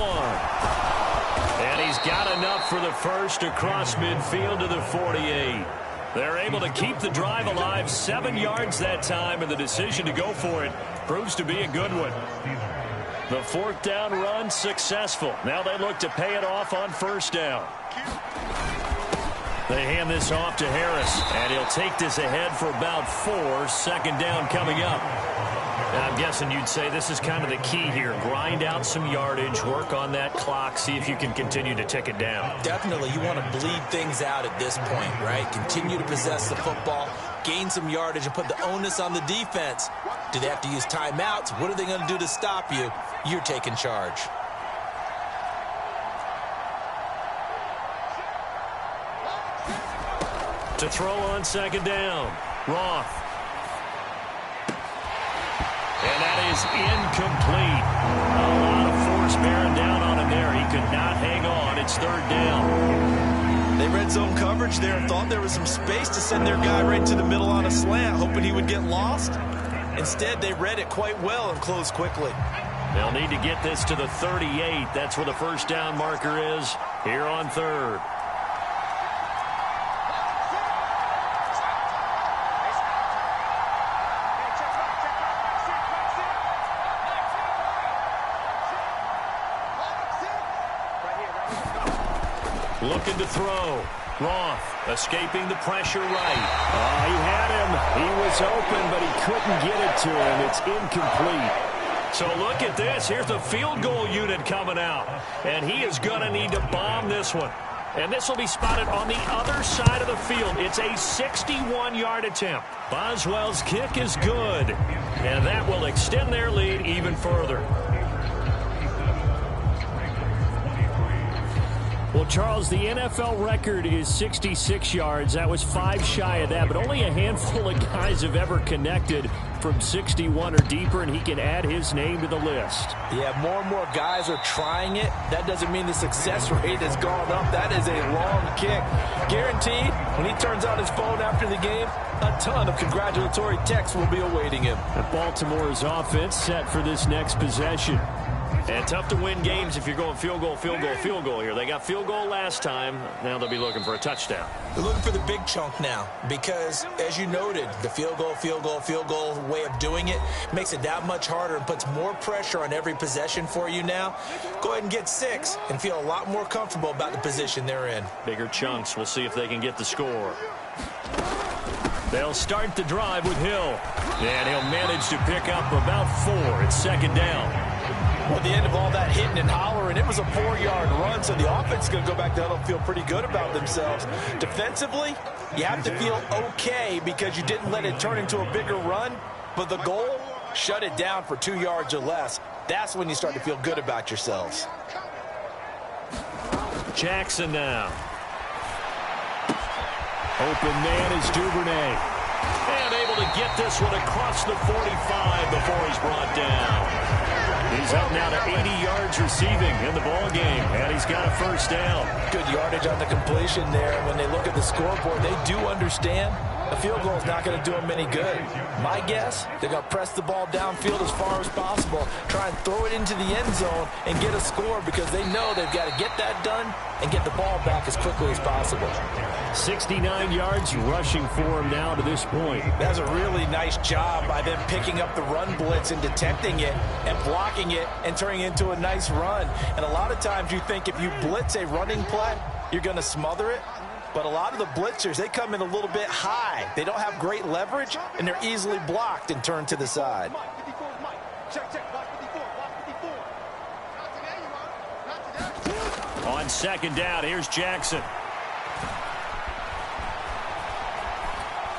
And he's got enough for the first across midfield to the 48. They're able to keep the drive alive, 7 yards that time, and the decision to go for it proves to be a good one. The 4th down run successful. Now they look to pay it off on 1st down. They hand this off to Harris, and he'll take this ahead for about 4. 2nd down coming up. And I'm guessing you'd say this is kind of the key here. Grind out some yardage, work on that clock, see if you can continue to tick it down. Definitely, you want to bleed things out at this point, right? Continue to possess the football, gain some yardage, and put the onus on the defense. Do they have to use timeouts? What are they going to do to stop you? You're taking charge. To throw on 2nd down, Roth. And that is incomplete. A lot of force bearing down on him there. He could not hang on. It's 3rd down. They read zone coverage there and thought there was some space to send their guy right to the middle on a slant, hoping he would get lost. Instead, they read it quite well and closed quickly. They'll need to get this to the 38. That's where the 1st down marker is here on 3rd. Looking to throw. Roth escaping the pressure right. He had him. He was open, but he couldn't get it to him. It's incomplete. So look at this. Here's the field goal unit coming out. And he is going to need to bomb this one. And this will be spotted on the other side of the field. It's a 61-yard attempt. Boswell's kick is good. And that will extend their lead even further. Well, Charles, the NFL record is 66 yards. That was 5 shy of that, but only a handful of guys have ever connected from 61 or deeper, and he can add his name to the list. Yeah, more and more guys are trying it. That doesn't mean the success rate has gone up. That is a long kick. Guaranteed, when he turns on his phone after the game, a ton of congratulatory texts will be awaiting him. And Baltimore's offense set for this next possession. And tough to win games if you're going field goal, field goal, field goal here. They got field goal last time. Now they'll be looking for a touchdown. They're looking for the big chunk now because, as you noted, the field goal, field goal, field goal way of doing it makes it that much harder and puts more pressure on every possession for you now. Go ahead and get 6 and feel a lot more comfortable about the position they're in. Bigger chunks. We'll see if they can get the score. They'll start the drive with Hill. And he'll manage to pick up about 4. It's second down. Well, at the end of all that hitting and hollering, it was a 4-yard run, so the offense is going to go back down and feel pretty good about themselves. Defensively, you have to feel okay because you didn't let it turn into a bigger run, but the goal, shut it down for 2 yards or less. That's when you start to feel good about yourselves. Jackson now. Open man is Duvernay. And able to get this one across the 45 before he's brought down. He's up now to 80 yards receiving in the ball game, and he's got a first down. Good yardage on the completion there. When they look at the scoreboard, they do understand a field goal is not going to do them any good. My guess, they're going to press the ball downfield as far as possible, try and throw it into the end zone and get a score because they know they've got to get that done and get the ball back as quickly as possible. 69 yards rushing for him now to this point. That's a really nice job by them picking up the run blitz and detecting it and blocking it and turning it into a nice run. And a lot of times you think if you blitz a running play, you're going to smother it. But a lot of the blitzers, they come in a little bit high. They don't have great leverage, and they're easily blocked and turned to the side. On second down, here's Jackson.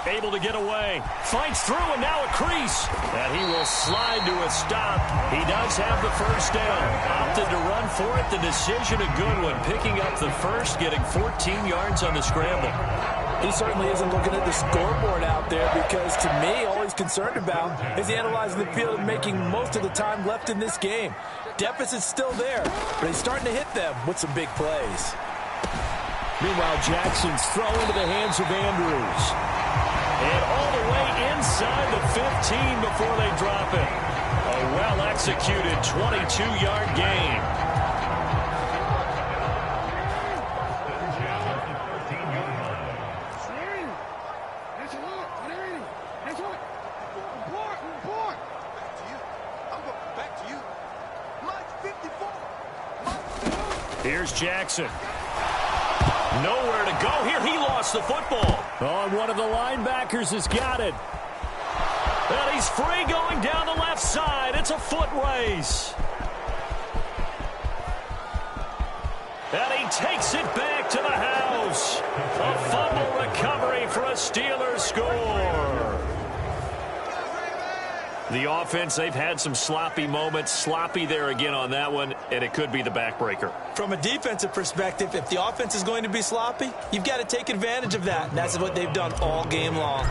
Able to get away. Fights through, and now a crease. And he will slide to a stop. He does have the first down. Opted to run for it. The decision a good one. Picking up the first, getting 14 yards on the scramble. He certainly isn't looking at the scoreboard out there because, to me, all he's concerned about is analyzing the field and making most of the time left in this game. Deficit's still there, but he's starting to hit them with some big plays. Meanwhile, Jackson's throw into the hands of Andrews. And all the way inside the 15 before they drop it. A well-executed 22-yard gain. Here's Jackson. Nowhere to go here. He lost the football. Oh, and one of the linebackers has got it. And he's free going down the left side. It's a foot race. And he takes it back to the house. A fumble recovery for a Steelers score. The offense, they've had some sloppy moments. Sloppy there again on that one, and it could be the backbreaker. From a defensive perspective, if the offense is going to be sloppy, you've got to take advantage of that, and that's what they've done all game long.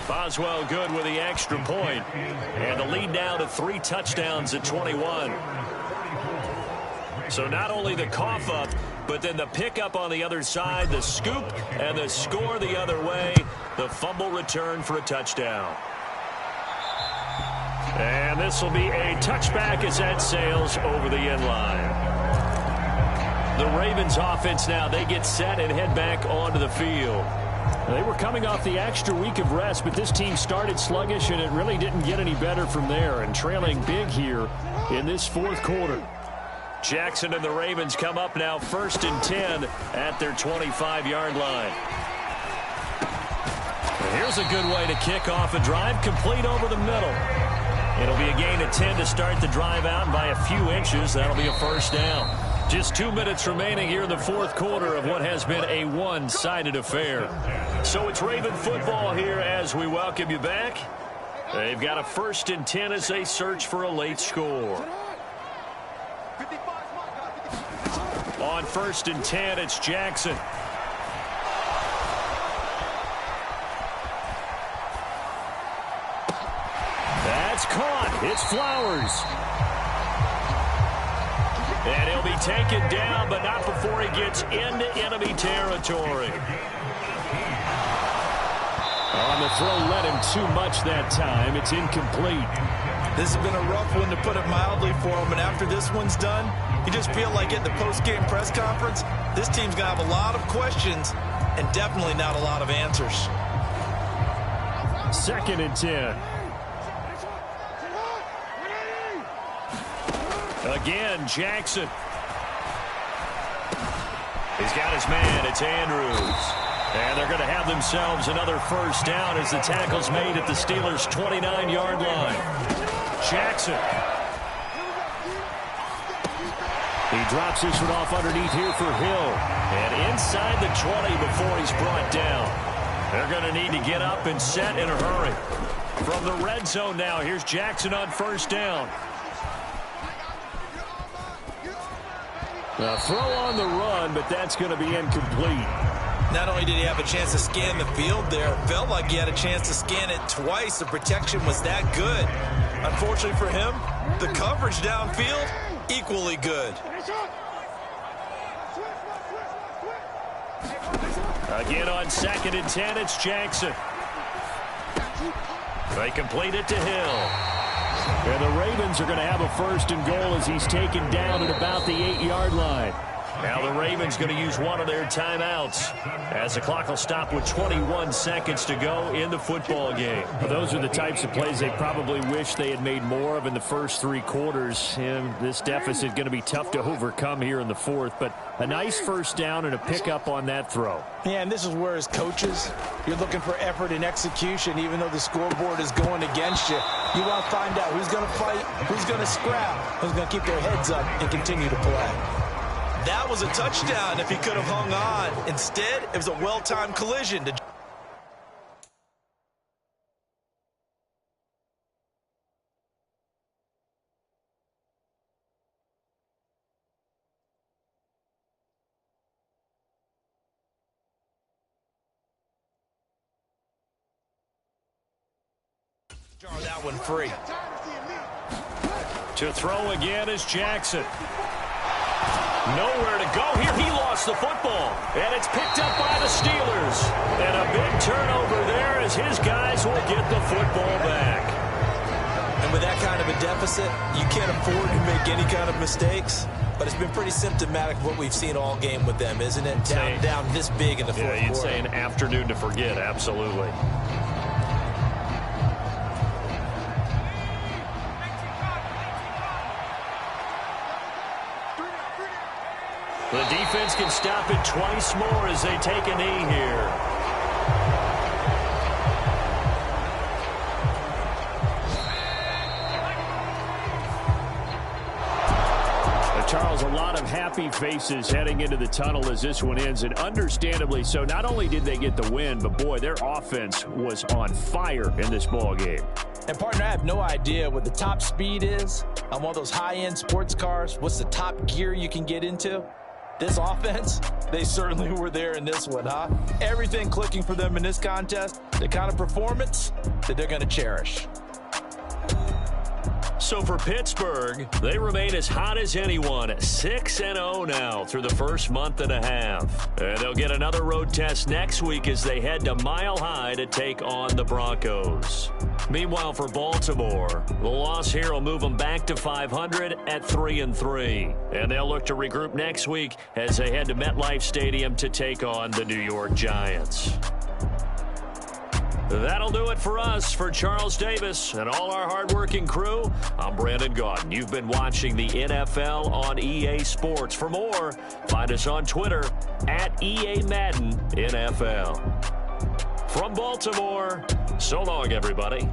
Boswell good with the extra point. And the lead now to 3 touchdowns at 21. So not only the cough up, but then the pickup on the other side, the scoop, and the score the other way. The fumble return for a touchdown. And this will be a touchback as that sails over the end line. The Ravens offense now, they get set and head back onto the field. They were coming off the extra week of rest, but this team started sluggish, and it really didn't get any better from there, and trailing big here in this fourth quarter. Jackson and the Ravens come up now 1st and 10 at their 25-yard line. Here's a good way to kick off a drive, complete over the middle. It'll be a gain of 10 to start the drive out, and by a few inches, that'll be a first down. Just 2 minutes remaining here in the fourth quarter of what has been a one-sided affair. So it's Raven football here as we welcome you back. They've got a 1st and 10 as they search for a late score. On 1st and 10, it's Jackson. That's caught. It's Flowers. And he'll be taken down, but not before he gets into enemy territory. On the throw, led him too much that time. It's incomplete. This has been a rough one, to put it mildly, for him. And after this one's done, you just feel like at the post-game press conference, this team's going to have a lot of questions and definitely not a lot of answers. 2nd and 10. Again, Jackson. He's got his man. It's Andrews. And they're going to have themselves another first down as the tackle's made at the Steelers' 29-yard line. Jackson. He drops this one off underneath here for Hill. And inside the 20 before he's brought down. They're going to need to get up and set in a hurry. From the red zone now, here's Jackson on first down. A throw on the run, but that's going to be incomplete. Not only did he have a chance to scan the field there, it felt like he had a chance to scan it twice. The protection was that good. Unfortunately for him, the coverage downfield, equally good. Again on 2nd and 10, it's Jackson. They complete it to Hill. And the Ravens are going to have a 1st and goal as he's taken down at about the 8-yard line. Now the Ravens going to use one of their timeouts as the clock will stop with 21 seconds to go in the football game. Well, those are the types of plays they probably wish they had made more of in the first 3 quarters. And this deficit going to be tough to overcome here in the 4th. But a nice first down and a pickup on that throw. Yeah, and this is where as coaches, you're looking for effort and execution. Even though the scoreboard is going against you, you want to find out who's going to fight, who's going to scrap, who's going to keep their heads up and continue to play. That was a touchdown if he could have hung on. Instead, it was a well-timed collision. Jar that one free. To throw again is Jackson. Nowhere to go here. He lost the football. And it's picked up by the Steelers. And a big turnover there as his guys will get the football back. And with that kind of a deficit, you can't afford to make any kind of mistakes. But it's been pretty symptomatic of what we've seen all game with them, isn't it? Down this big in the fourth quarter. Yeah, you'd say an afternoon to forget. Absolutely. The defense can stop it twice more as they take a knee here. Charles, a lot of happy faces heading into the tunnel as this one ends, and understandably so. Not only did they get the win, but boy, their offense was on fire in this ball game. And partner, I have no idea what the top speed is on one of those high-end sports cars. What's the top gear you can get into? This offense, they certainly were there in this one, huh? Everything clicking for them in this contest, the kind of performance that they're going to cherish. So for Pittsburgh, they remain as hot as anyone, 6-0 now through the first month and a half. And they'll get another road test next week as they head to Mile High to take on the Broncos. Meanwhile, for Baltimore, the loss here will move them back to 500 at 3-3. And they'll look to regroup next week as they head to MetLife Stadium to take on the New York Giants. That'll do it for us. For Charles Davis and all our hardworking crew, I'm Brandon Gaudin. You've been watching the NFL on EA Sports. For more, find us on Twitter at EA Madden NFL. From Baltimore, so long, everybody.